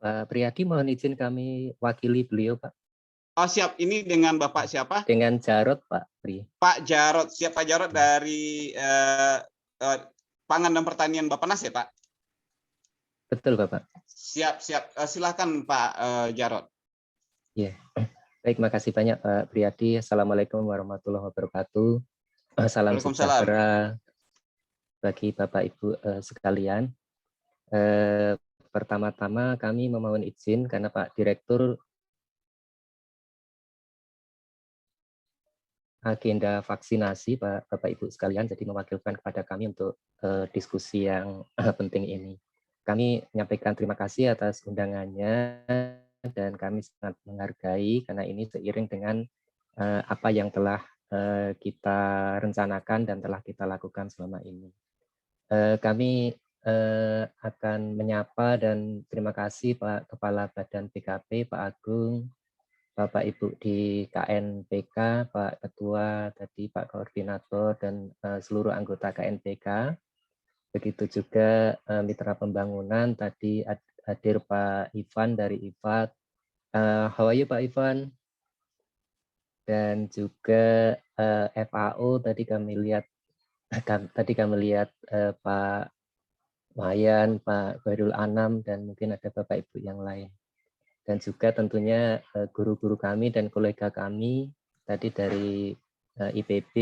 Pak Priadi, mohon izin kami wakili beliau, Pak. Oh, siap. Ini dengan Bapak siapa? Dengan Jarot, Pak Pri. Pak Jarot. Siap, Pak Jarot dari Pangan dan Pertanian Bappenas ya, Pak? Betul, Bapak. Siap. Silakan Pak Jarot. Ya. Baik, makasih banyak Pak Priadi. Assalamualaikum warahmatullahi wabarakatuh. Salam sejahtera bagi Bapak Ibu sekalian. Pertama-tama kami memohon izin karena Pak Direktur agenda vaksinasi, Bapak Ibu sekalian, jadi mewakilkan kepada kami untuk diskusi yang penting ini. Kami menyampaikan terima kasih atas undangannya dan kami sangat menghargai karena ini seiring dengan apa yang telah kita rencanakan dan telah kita lakukan selama ini. Kami akan menyapa dan terima kasih Pak Kepala Badan PKP, Pak Agung, Bapak Ibu di KNPK, Pak Ketua, tadi Pak Koordinator, dan seluruh anggota KNPK. Begitu juga mitra pembangunan, tadi hadir Pak Ivan dari IFAD. How are you Pak Ivan? Dan juga FAO, tadi kami lihat Pak Wayan, Pak Khairul Anam, dan mungkin ada Bapak Ibu yang lain. Dan juga tentunya guru-guru kami dan kolega kami tadi dari IPB,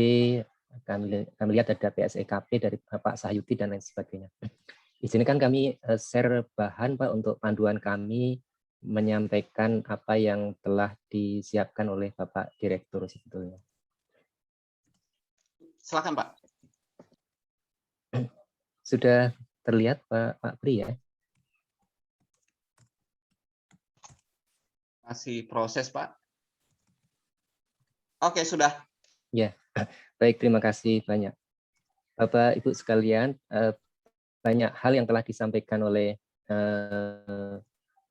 kami lihat ada PSEKP dari Pak Sahyuti dan lain sebagainya. Di sini kan kami share bahan Pak untuk panduan kami menyampaikan apa yang telah disiapkan oleh Bapak Direktur sebetulnya. Silakan Pak. Sudah terlihat Pak Pri ya? Masih proses, Pak. Oke, sudah. Ya, baik, terima kasih banyak. Bapak, Ibu sekalian, banyak hal yang telah disampaikan oleh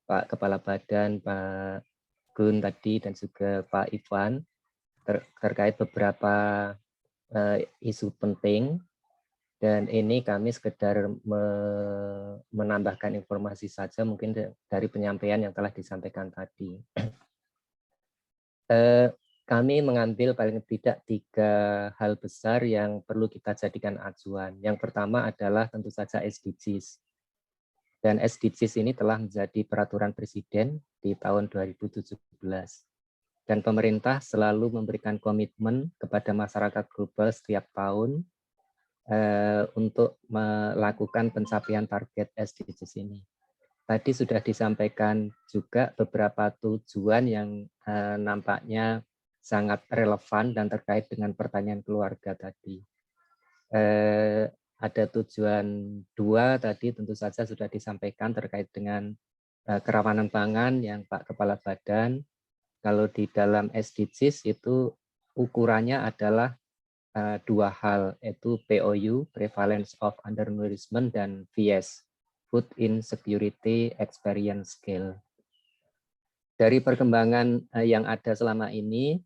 Pak Kepala Badan, Pak Gun tadi, dan juga Pak Ivan, terkait beberapa isu penting. Dan ini kami sekedar menambahkan informasi saja mungkin dari penyampaian yang telah disampaikan tadi. Kami mengambil paling tidak 3 hal besar yang perlu kita jadikan acuan. Yang pertama adalah tentu saja SDGs. Dan SDGs ini telah menjadi peraturan presiden di tahun 2017. Dan pemerintah selalu memberikan komitmen kepada masyarakat global setiap tahun untuk melakukan pencapaian target SDGs ini. Tadi sudah disampaikan juga beberapa tujuan yang nampaknya sangat relevan dan terkait dengan pertanyaan keluarga tadi. Ada tujuan 2 tadi tentu saja sudah disampaikan terkait dengan kerawanan pangan yang Pak Kepala Badan. Kalau di dalam SDGs itu ukurannya adalah 2 hal, yaitu POU, Prevalence of Undernourishment, dan VS, Food Insecurity Experience Scale. Dari perkembangan yang ada selama ini,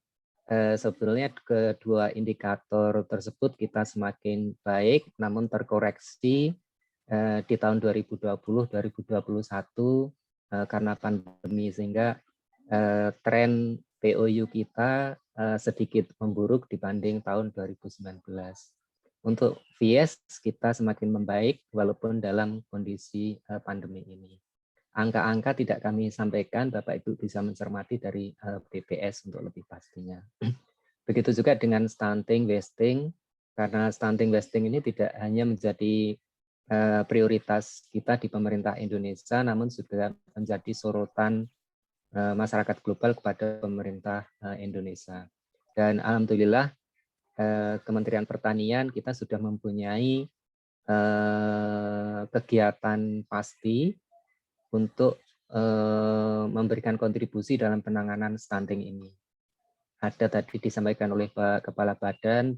sebenarnya kedua indikator tersebut kita semakin baik, namun terkoreksi di tahun 2020-2021 karena pandemi, sehingga tren POU kita sedikit memburuk dibanding tahun 2019. Untuk VS kita semakin membaik walaupun dalam kondisi pandemi ini. Angka-angka tidak kami sampaikan, Bapak Ibu bisa mencermati dari BPS untuk lebih pastinya. Begitu juga dengan stunting wasting, karena stunting wasting ini tidak hanya menjadi prioritas kita di pemerintah Indonesia, namun juga menjadi sorotan masyarakat global kepada pemerintah Indonesia. Dan alhamdulillah Kementerian Pertanian kita sudah mempunyai kegiatan pasti untuk memberikan kontribusi dalam penanganan stunting ini. Ada tadi disampaikan oleh Pak Kepala Badan,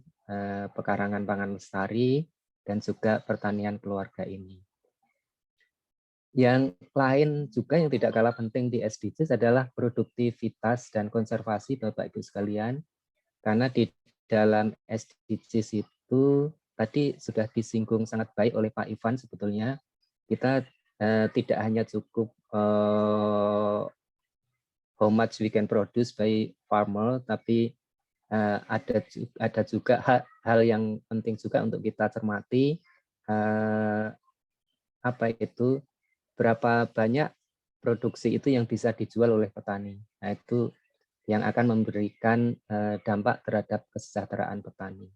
Pekarangan Pangan Lestari, dan juga pertanian keluarga ini. Yang lain juga yang tidak kalah penting di SDGs adalah produktivitas dan konservasi, Bapak Ibu sekalian, karena di dalam SDGs itu tadi sudah disinggung sangat baik oleh Pak Ivan, sebetulnya kita tidak hanya cukup how much we can produce by farmer, tapi ada juga hal yang penting juga untuk kita cermati, apa itu, berapa banyak produksi itu yang bisa dijual oleh petani. Nah, itu yang akan memberikan dampak terhadap kesejahteraan petani.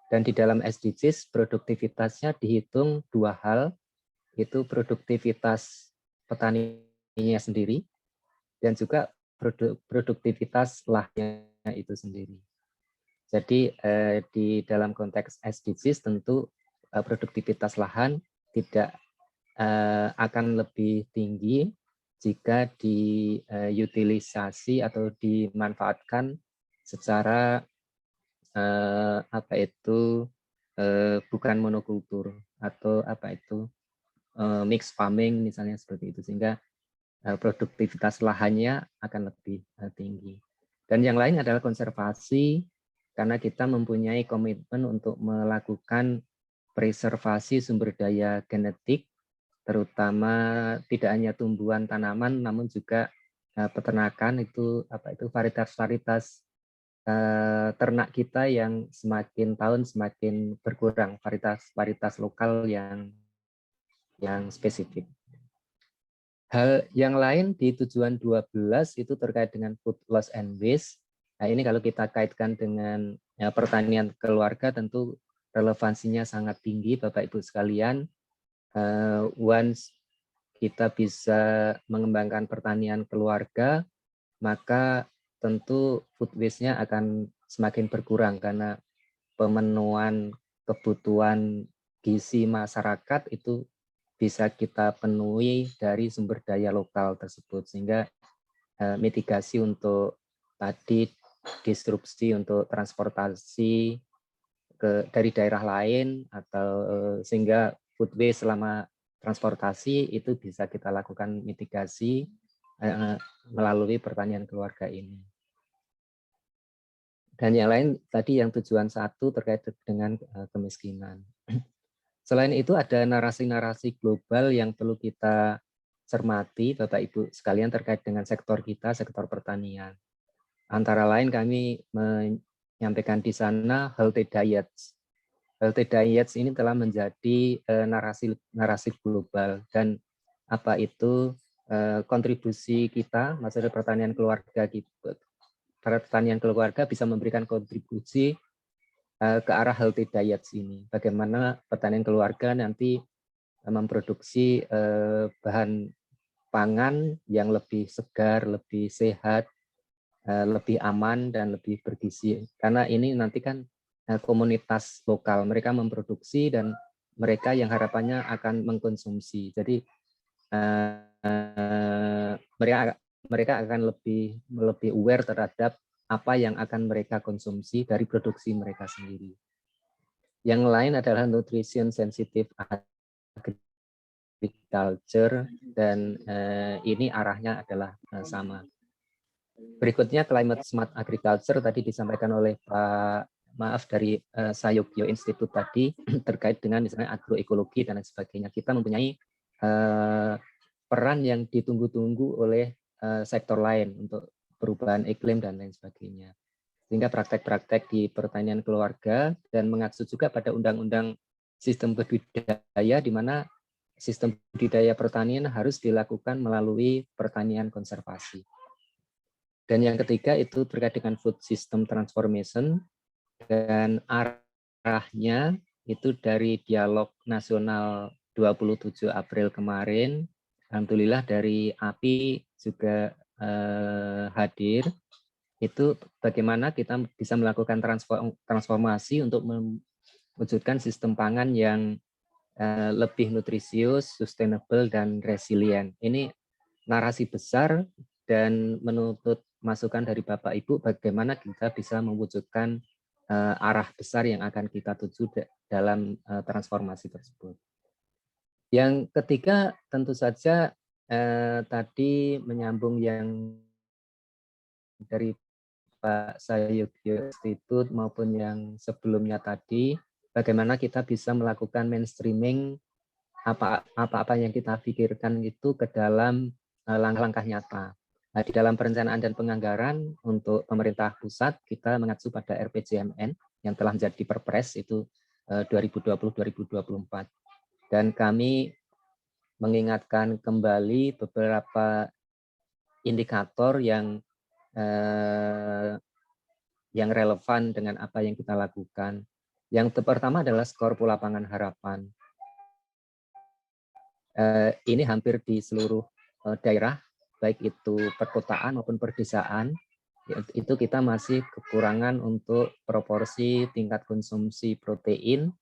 Dan di dalam SDGs produktivitasnya dihitung 2 hal, itu produktivitas petaninya sendiri dan juga produktivitas lahannya itu sendiri. Jadi di dalam konteks SDGs tentu produktivitas lahan tidak akan lebih tinggi jika diutilisasi atau dimanfaatkan secara bukan monokultur atau mixed farming misalnya, seperti itu, sehingga produktivitas lahannya akan lebih tinggi. Dan yang lain adalah konservasi, karena kita mempunyai komitmen untuk melakukan preservasi sumber daya genetik, terutama tidak hanya tumbuhan tanaman, namun juga peternakan, itu varietas-varietas ternak kita yang semakin tahun semakin berkurang, varietas lokal yang spesifik. Hal yang lain di tujuan 12 itu terkait dengan food loss and waste. Nah, ini kalau kita kaitkan dengan pertanian keluarga tentu relevansinya sangat tinggi, Bapak Ibu sekalian. Once kita bisa mengembangkan pertanian keluarga, maka tentu food waste-nya akan semakin berkurang karena pemenuhan kebutuhan gizi masyarakat itu bisa kita penuhi dari sumber daya lokal tersebut, sehingga mitigasi untuk tadi disrupsi untuk transportasi dari daerah lain atau sehingga food waste selama transportasi itu bisa kita lakukan mitigasi melalui pertanian keluarga ini. Dan yang lain tadi yang tujuan 1 terkait dengan kemiskinan. Selain itu ada narasi-narasi global yang perlu kita cermati, Bapak Ibu sekalian, terkait dengan sektor kita, sektor pertanian. Antara lain kami menyampaikan di sana healthy diets. Healthy diets ini telah menjadi narasi global, dan apa itu kontribusi kita, maksudnya pertanian keluarga kita, pertanian keluarga bisa memberikan kontribusi ke arah healthy diets ini. Bagaimana pertanian keluarga nanti memproduksi bahan pangan yang lebih segar, lebih sehat, lebih aman dan lebih bergizi. Karena ini nanti kan komunitas lokal, mereka memproduksi dan mereka yang harapannya akan mengkonsumsi. Jadi mereka akan lebih aware terhadap apa yang akan mereka konsumsi dari produksi mereka sendiri. Yang lain adalah nutrition sensitive agriculture, dan ini arahnya adalah sama. Berikutnya climate smart agriculture, tadi disampaikan oleh Pak dari Sayogyo Institute tadi terkait dengan misalnya agroekologi dan lain sebagainya. Kita mempunyai peran yang ditunggu-tunggu oleh sektor lain untuk perubahan iklim dan lain sebagainya. Sehingga praktek-praktek di pertanian keluarga dan mengacu juga pada undang-undang sistem budidaya, di mana sistem budidaya pertanian harus dilakukan melalui pertanian konservasi. Dan yang ketiga itu terkait dengan food system transformation, dan arahnya itu dari dialog nasional 27 April kemarin. Alhamdulillah dari API juga hadir. Itu bagaimana kita bisa melakukan transformasi untuk mewujudkan sistem pangan yang lebih nutrisius, sustainable, dan resilient. Ini narasi besar dan menuntut masukan dari Bapak Ibu bagaimana kita bisa mewujudkan arah besar yang akan kita tuju dalam transformasi tersebut. Yang ketiga tentu saja tadi menyambung yang dari Pak Sayogyo Institute maupun yang sebelumnya tadi, bagaimana kita bisa melakukan mainstreaming apa-apa yang kita pikirkan itu ke dalam langkah-langkah nyata. Nah, di dalam perencanaan dan penganggaran untuk pemerintah pusat, kita mengacu pada RPJMN yang telah menjadi Perpres itu 2020-2024. Dan kami mengingatkan kembali beberapa indikator yang relevan dengan apa yang kita lakukan. Yang pertama adalah skor pola pangan harapan. Ini hampir di seluruh daerah, baik itu perkotaan maupun perdesaan, itu kita masih kekurangan untuk proporsi tingkat konsumsi protein,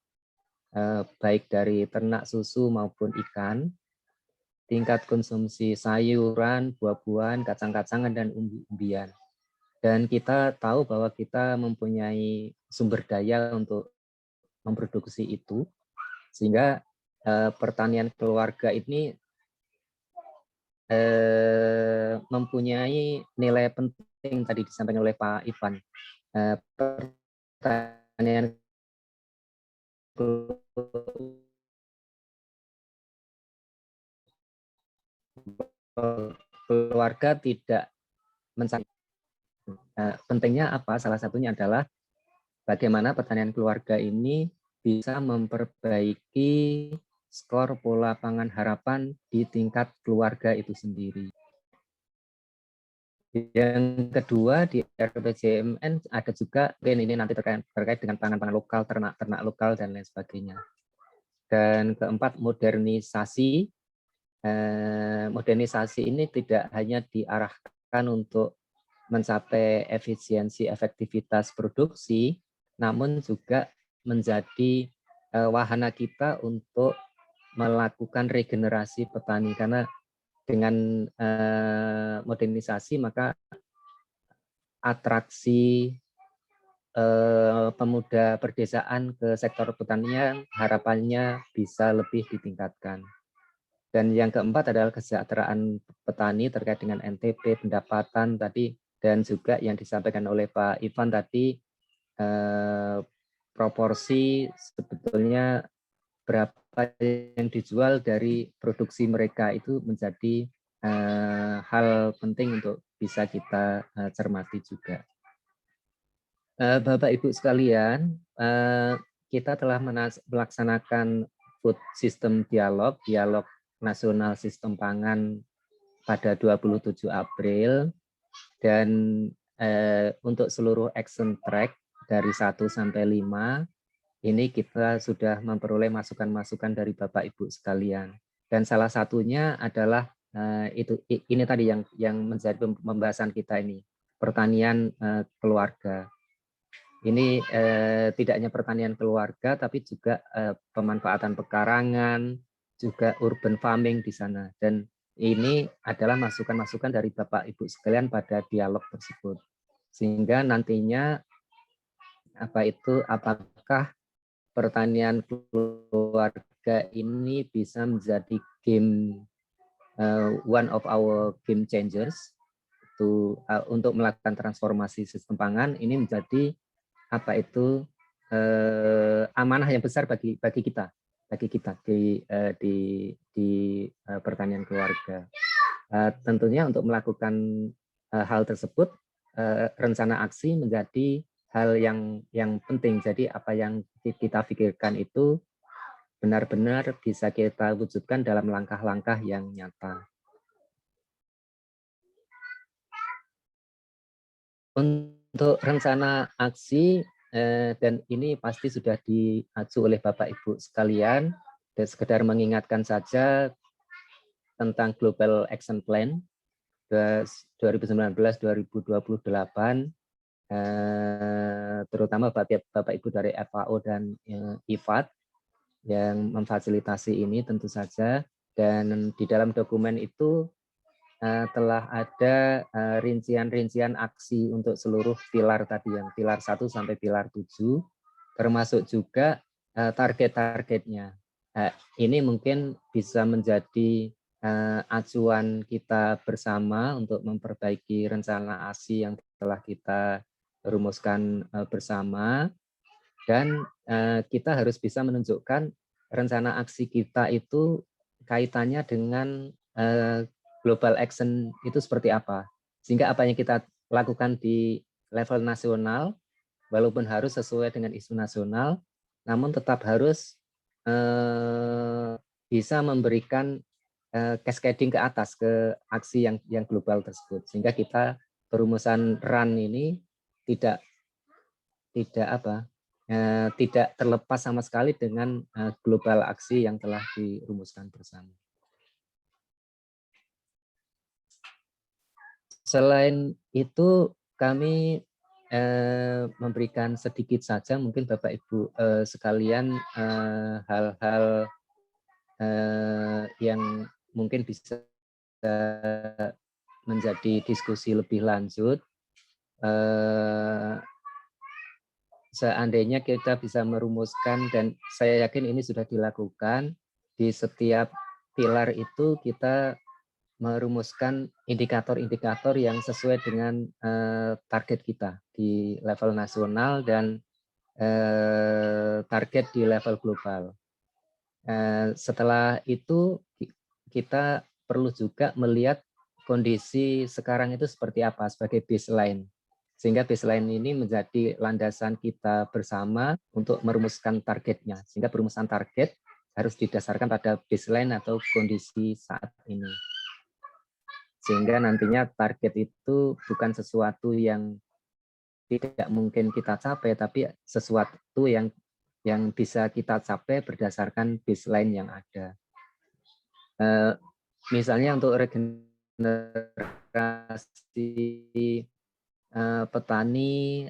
baik dari ternak susu maupun ikan, tingkat konsumsi sayuran, buah-buahan, kacang-kacangan, dan umbi-umbian. Dan kita tahu bahwa kita mempunyai sumber daya untuk memproduksi itu, sehingga pertanian keluarga ini mempunyai nilai penting tadi disampaikan oleh Pak Ivan. Pertanian keluarga tidak mencari. Pentingnya apa? Salah satunya adalah bagaimana pertanian keluarga ini bisa memperbaiki skor pola pangan harapan di tingkat keluarga itu sendiri. Yang kedua di RPJMN ada juga, ini nanti terkait dengan pangan-pangan lokal, ternak-ternak lokal, dan lain sebagainya. Dan keempat, modernisasi. Modernisasi ini tidak hanya diarahkan untuk mencapai efisiensi efektivitas produksi, namun juga menjadi wahana kita untuk melakukan regenerasi petani, karena dengan modernisasi maka atraksi pemuda perdesaan ke sektor pertanian harapannya bisa lebih ditingkatkan. Dan yang keempat adalah kesejahteraan petani terkait dengan NTP, pendapatan tadi, dan juga yang disampaikan oleh Pak Ivan tadi, proporsi sebetulnya berapa yang dijual dari produksi mereka itu menjadi hal penting untuk bisa kita cermati juga. Bapak Ibu sekalian, kita telah melaksanakan Food System Dialog Nasional Sistem Pangan pada 27 April, dan untuk seluruh action track dari 1 sampai 5 ini kita sudah memperoleh masukan-masukan dari Bapak Ibu sekalian. Dan salah satunya adalah ini tadi yang menjadi pembahasan kita ini, pertanian keluarga. Ini tidak hanya pertanian keluarga, tapi juga pemanfaatan pekarangan, juga urban farming di sana. Dan ini adalah masukan-masukan dari Bapak Ibu sekalian pada dialog tersebut. Sehingga nantinya apakah pertanian keluarga ini bisa menjadi one of our game changers untuk melakukan transformasi sistem pangan. Ini menjadi amanah yang besar bagi kita di pertanian keluarga. Tentunya untuk melakukan hal tersebut, rencana aksi menjadi hal yang penting. Jadi apa yang kita pikirkan itu benar-benar bisa kita wujudkan dalam langkah-langkah yang nyata. Untuk rencana aksi, dan ini pasti sudah diacu oleh Bapak Ibu sekalian, dan sekedar mengingatkan saja tentang Global Action Plan 2019-2028, terutama Bapak Ibu dari FAO dan IFAD yang memfasilitasi ini tentu saja, dan di dalam dokumen itu telah ada rincian-rincian aksi untuk seluruh pilar tadi, yang pilar 1 sampai pilar 7, termasuk juga target-targetnya. Ini mungkin bisa menjadi acuan kita bersama untuk memperbaiki rencana aksi yang telah kita rumuskan bersama, dan kita harus bisa menunjukkan rencana aksi kita itu kaitannya dengan global action itu seperti apa, sehingga apa yang kita lakukan di level nasional, walaupun harus sesuai dengan isu nasional, namun tetap harus bisa memberikan cascading ke atas, ke aksi yang global tersebut, sehingga kita perumusan RUN ini tidak terlepas sama sekali dengan global aksi yang telah dirumuskan bersama. Selain itu, kami memberikan sedikit saja mungkin Bapak Ibu sekalian hal-hal yang mungkin bisa menjadi diskusi lebih lanjut. Seandainya kita bisa merumuskan, dan saya yakin ini sudah dilakukan, di setiap pilar itu kita merumuskan indikator-indikator yang sesuai dengan target kita di level nasional dan target di level global. Setelah itu kita perlu juga melihat kondisi sekarang itu seperti apa sebagai baseline, sehingga baseline ini menjadi landasan kita bersama untuk merumuskan targetnya, sehingga perumusan target harus didasarkan pada baseline atau kondisi saat ini. Sehingga nantinya target itu bukan sesuatu yang tidak mungkin kita capai, tapi sesuatu yang bisa kita capai berdasarkan baseline yang ada. Misalnya untuk regenerasi petani,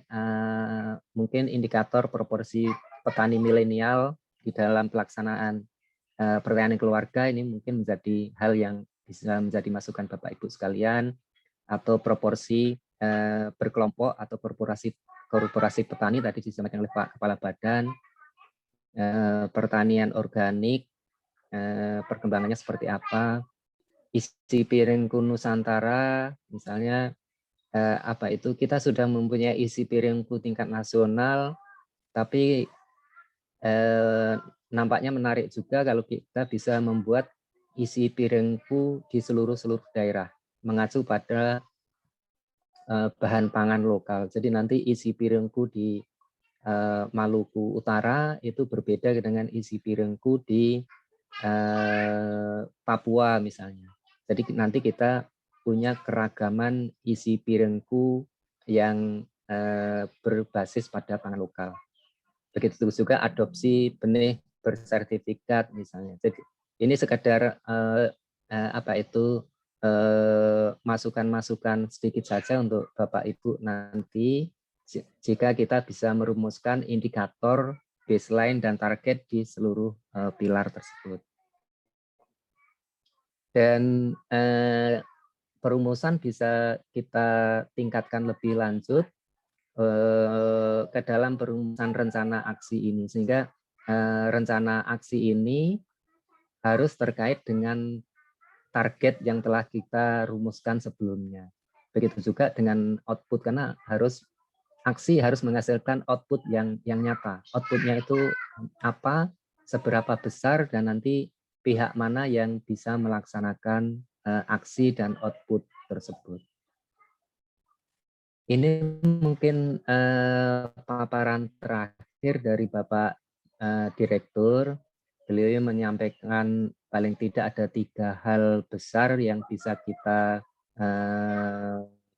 mungkin indikator proporsi petani milenial di dalam pelaksanaan pertanian keluarga ini mungkin menjadi hal yang bisa menjadi masukan Bapak Ibu sekalian, atau proporsi berkelompok atau korporasi petani tadi disampaikan oleh Pak Kepala Badan, pertanian organik, perkembangannya seperti apa, isi piringku Nusantara, misalnya kita sudah mempunyai isi piringku tingkat nasional, tapi nampaknya menarik juga kalau kita bisa membuat isi piringku di seluruh daerah, mengacu pada bahan pangan lokal. Jadi nanti isi piringku di Maluku Utara itu berbeda dengan isi piringku di Papua misalnya. Jadi nanti kita punya keragaman isi piringku yang berbasis pada pangan lokal. Begitu juga adopsi benih bersertifikat misalnya. Jadi ini sekedar masukan-masukan sedikit saja untuk Bapak Ibu nanti jika kita bisa merumuskan indikator baseline dan target di seluruh pilar tersebut. Dan perumusan bisa kita tingkatkan lebih lanjut ke dalam perumusan rencana aksi ini, sehingga rencana aksi ini harus terkait dengan target yang telah kita rumuskan sebelumnya. Begitu juga dengan output, karena aksi harus menghasilkan output yang nyata. Outputnya itu apa, seberapa besar, dan nanti pihak mana yang bisa melaksanakan aksi dan output tersebut. Ini mungkin paparan terakhir dari Bapak Direktur. Beliau menyampaikan paling tidak ada 3 hal besar yang bisa kita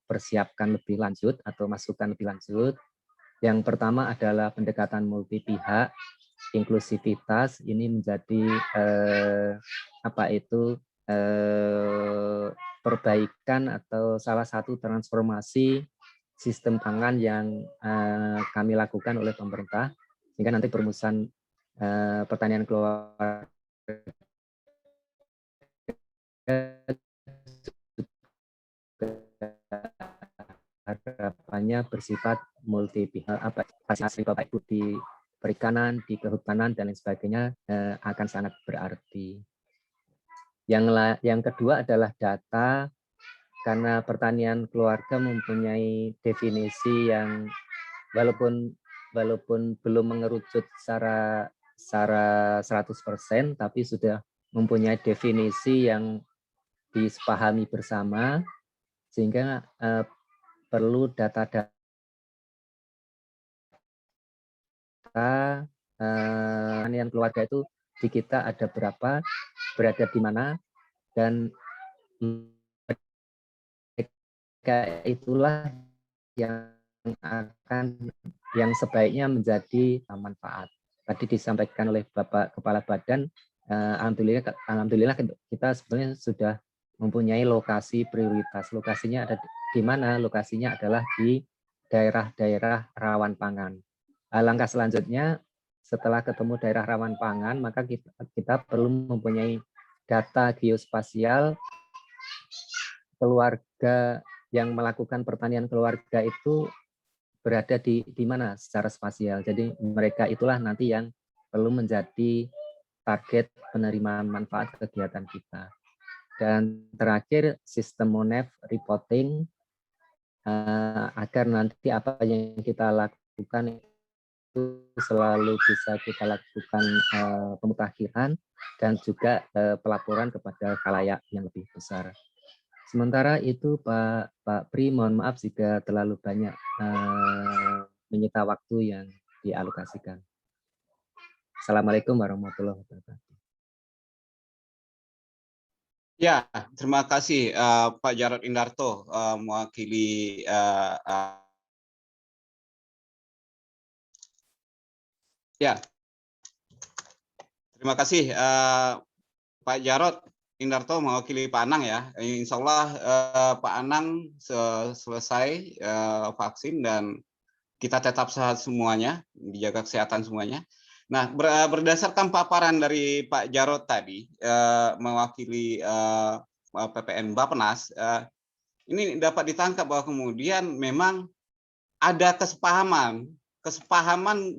persiapkan lebih lanjut atau masukkan lebih lanjut. Yang pertama adalah pendekatan multi pihak, inklusivitas. Ini menjadi perbaikan atau salah satu transformasi sistem pangan yang kami lakukan oleh pemerintah, sehingga nanti perumusan pertanian keluarga harapannya bersifat multi pihak. Asli Bapak Ibu di perikanan, di kehutanan dan lain sebagainya akan sangat berarti. Yang kedua adalah data, karena pertanian keluarga mempunyai definisi yang walaupun belum mengerucut secara 100%, tapi sudah mempunyai definisi yang disepahami bersama, sehingga perlu data-data pertanian keluarga itu di kita ada berapa, berada di mana, dan itulah yang sebaiknya menjadi manfaat. Tadi disampaikan oleh Bapak Kepala Badan, alhamdulillah kita sebenarnya sudah mempunyai lokasi prioritas. Lokasinya ada di mana? Lokasinya adalah di daerah-daerah rawan pangan. Langkah selanjutnya, setelah ketemu daerah rawan pangan, maka kita perlu mempunyai data geospasial keluarga yang melakukan pertanian keluarga itu berada di mana secara spasial. Jadi mereka itulah nanti yang perlu menjadi target penerimaan manfaat kegiatan kita. Dan terakhir, sistem MONEF reporting, agar nanti apa yang kita lakukan itu selalu bisa kita lakukan pemutakhiran dan juga pelaporan kepada khalayak yang lebih besar. Sementara itu Pak Pri, mohon maaf jika terlalu banyak menyita waktu yang dialokasikan. Assalamualaikum warahmatullahi wabarakatuh. Ya, terima kasih Pak Jarod Indarto mewakili ya. Terima kasih Pak Jarod Indarto mewakili Pak Anang ya. Insya Allah Pak Anang selesai vaksin dan kita tetap sehat semuanya, dijaga kesehatan semuanya. Nah, berdasarkan paparan dari Pak Jarod tadi mewakili PPN Bappenas, ini dapat ditangkap bahwa kemudian memang ada kesepahaman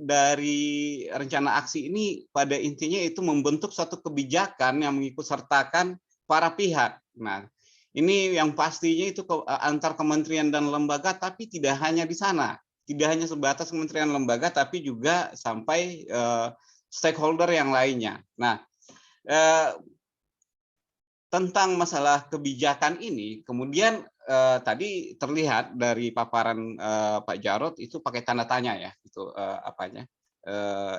dari rencana aksi ini pada intinya itu membentuk suatu kebijakan yang mengikutsertakan para pihak. Nah, ini yang pastinya itu antar kementerian dan lembaga, tapi tidak hanya di sana, tidak hanya sebatas kementerian lembaga, tapi juga sampai stakeholder yang lainnya. Nah, tentang masalah kebijakan ini, kemudian tadi terlihat dari paparan Pak Jarod itu pakai tanda tanya ya, itu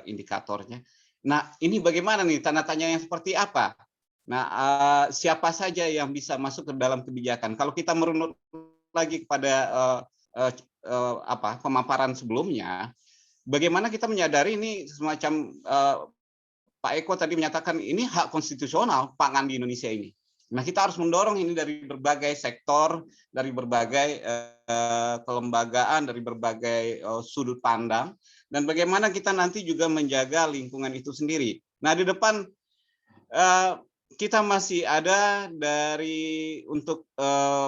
indikatornya. Nah, ini bagaimana nih tanda tanya yang seperti apa? Nah, siapa saja yang bisa masuk ke dalam kebijakan? Kalau kita merunut lagi kepada pemaparan sebelumnya, bagaimana kita menyadari ini semacam Pak Eko tadi menyatakan ini hak konstitusional pangan di Indonesia ini. Nah, kita harus mendorong ini dari berbagai sektor, dari berbagai kelembagaan, dari berbagai sudut pandang, dan bagaimana kita nanti juga menjaga lingkungan itu sendiri. Nah, di depan kita masih ada untuk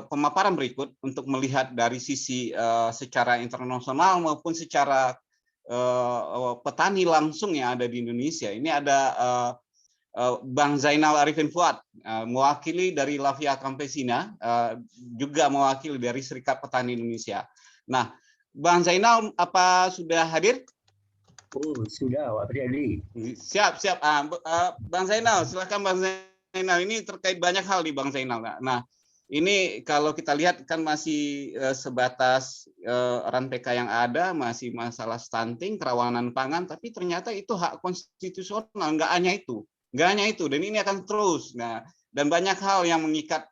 pemaparan berikut untuk melihat dari sisi secara internasional maupun secara petani langsung yang ada di Indonesia. Ini ada Bang Zainal Arifin Fuad, mewakili dari Lavia Campesina, juga mewakili dari Serikat Petani Indonesia. Nah, Bang Zainal, apa sudah hadir? Oh, sudah, Pak Priadi. Siap. Bang Zainal, silakan Bang Zainal. Ini terkait banyak hal di Bang Zainal. Nah, ini kalau kita lihat kan masih sebatas RANPK yang ada, masih masalah stunting, kerawanan pangan, tapi ternyata itu hak konstitusional, nggak hanya itu, dan ini akan terus. Nah, dan banyak hal yang mengikat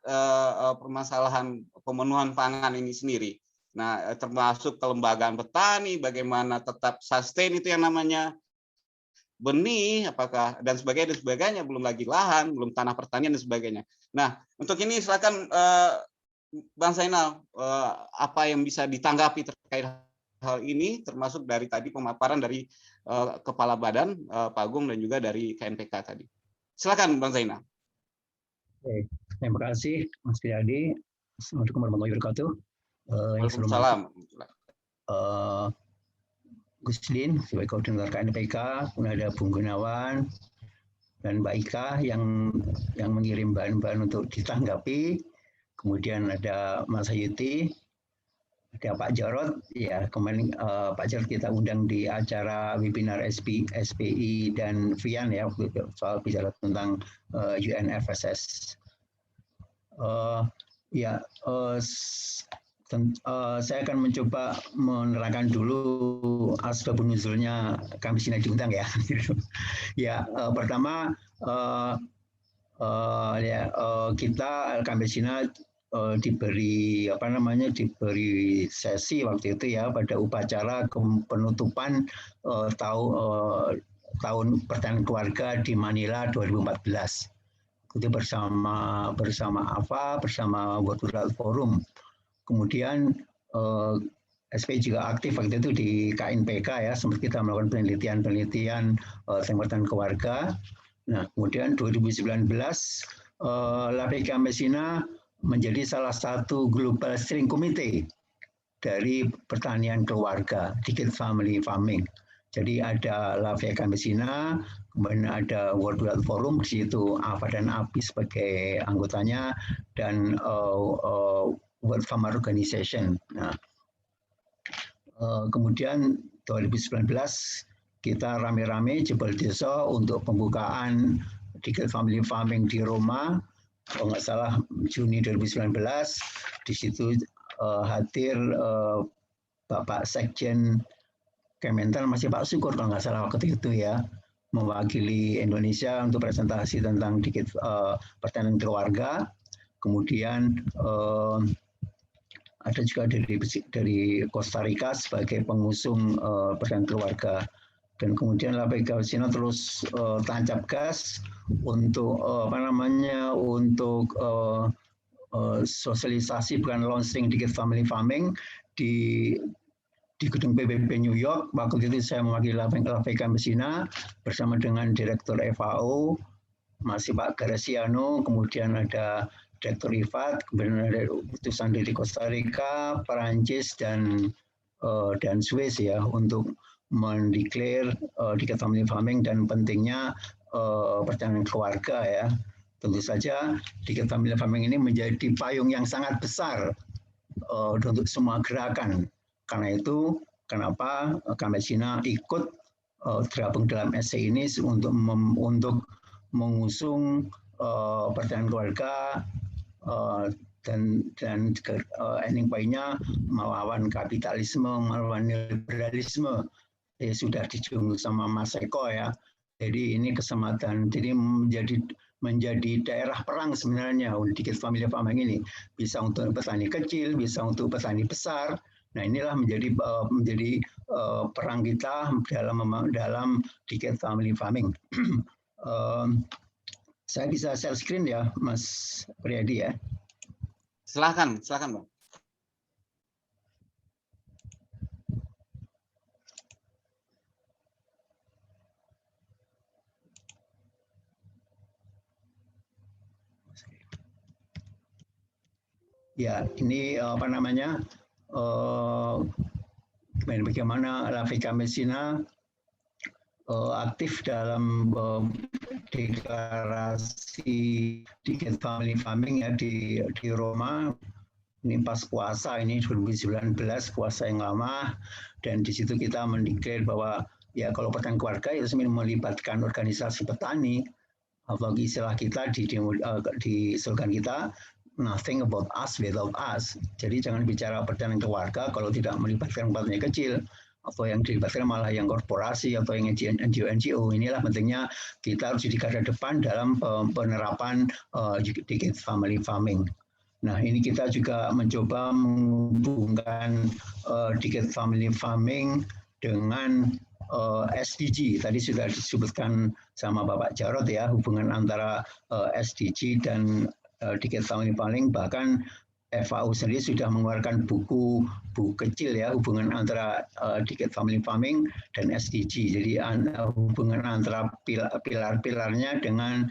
permasalahan pemenuhan pangan ini sendiri. Nah, termasuk kelembagaan petani, bagaimana tetap sustain itu yang namanya benih, apakah dan sebagainya, belum lagi lahan, belum tanah pertanian dan sebagainya. Nah, untuk ini silakan Bang Zainal, apa yang bisa ditanggapi terkait hal ini, termasuk dari tadi pemaparan dari Kepala Badan, Pak Agung, dan juga dari KNPK tadi. Silakan Bang Zainal. Oke, terima kasih Mas Priadi. Assalamualaikum warahmatullahi wabarakatuh. Waalaikumsalam. Guslin sebagai koordinator KNPK, kemudian ada Bung Gunawan dan Mbak Ika yang mengirim bahan-bahan untuk ditanggapi. Kemudian ada Mas Hayuti, ada Pak Jarod, ya kemarin Pak Jarod kita undang di acara webinar SPI dan VIAN ya soal bicara tentang UNFSS. Saya akan mencoba menerangkan dulu asbabun nuzulnya Campesina diundang ya. Pertama kita Campesina diberi sesi waktu itu ya pada upacara penutupan tahun pertanian keluarga di Manila 2014. Itu bersama AFA, bersama World Rural Forum. Kemudian SP juga aktif waktu itu di KNPK ya, sempat kita melakukan penelitian tentang pertanian keluarga. Nah, kemudian 2019 Lavia Campesina menjadi salah satu Global Steering Committee dari pertanian keluarga, Digital Family Farming. Jadi ada Lavia Campesina, kemudian ada World Rural Forum, di situ AFA dan API sebagai anggotanya, dan World Farmer Organization. Nah, kemudian 2019 kita rame-rame jebol desa untuk pembukaan Digital Family Farming di Roma. Kalau nggak salah Juni 2019, di situ hadir Bapak Sekjen Kementan, masih Pak Syukur kalau nggak salah waktu itu ya, mewakili Indonesia untuk presentasi tentang pertanian keluarga. Kemudian ada juga dari Costa Rica sebagai pengusung pertanian keluarga. Dan kemudian Lavia Campesina terus tancap gas untuk sosialisasi bukan launching Digital Family Farming di gedung PBB New York. Waktu itu saya mewakili Lavia Campesina bersama dengan Direktur FAO, masih Pak Graciano, kemudian ada Direktur IFAD, kemudian ada utusan dari Costa Rica, Perancis, dan Swiss ya, untuk mendeklar Digital Family Farming dan pentingnya pertanian keluarga ya. Tentu saja Digital Family Farming ini menjadi payung yang sangat besar untuk semua gerakan. Karena itu kenapa Campesina ikut tergabung dalam SC ini untuk mengusung pertanian keluarga dan ending point-nya melawan kapitalisme, melawan liberalisme. Sudah dijunjung sama Mas Eko ya. Jadi ini kesempatan. Jadi menjadi daerah perang sebenarnya untuk Digital Family Farming ini. Bisa untuk petani kecil, bisa untuk petani besar. Nah, inilah menjadi perang kita dalam Digital Family Farming. Saya bisa share screen ya, Mas Priadi ya. Silakan, Bang. Ya, ini apa namanya? Bagaimana La Africa Messina aktif dalam deklarasi Decade Family Farming ya di Roma. Ini pas puasa, ini 2019, puasa yang lama, dan di situ kita mendeklar bahwa ya kalau pertanian keluarga itu melibatkan organisasi petani, atau istilah kita di slogan kita, nothing about us without us. Jadi jangan bicara pertanian keluarga kalau tidak melibatkan petani kecil, atau yang dilibatkan malah yang korporasi atau yang NGO. Inilah pentingnya kita harus di garda depan dalam penerapan Decade Family Farming. Nah, ini kita juga mencoba menghubungkan Decade Family Farming dengan SDG. Tadi sudah disebutkan sama Bapak Jarod ya, hubungan antara SDG dan Decade Family Farming. Bahkan FAO sendiri sudah mengeluarkan buku kecil ya, hubungan antara Decade Family Farming dan SDG. Jadi hubungan antara pilar-pilarnya dengan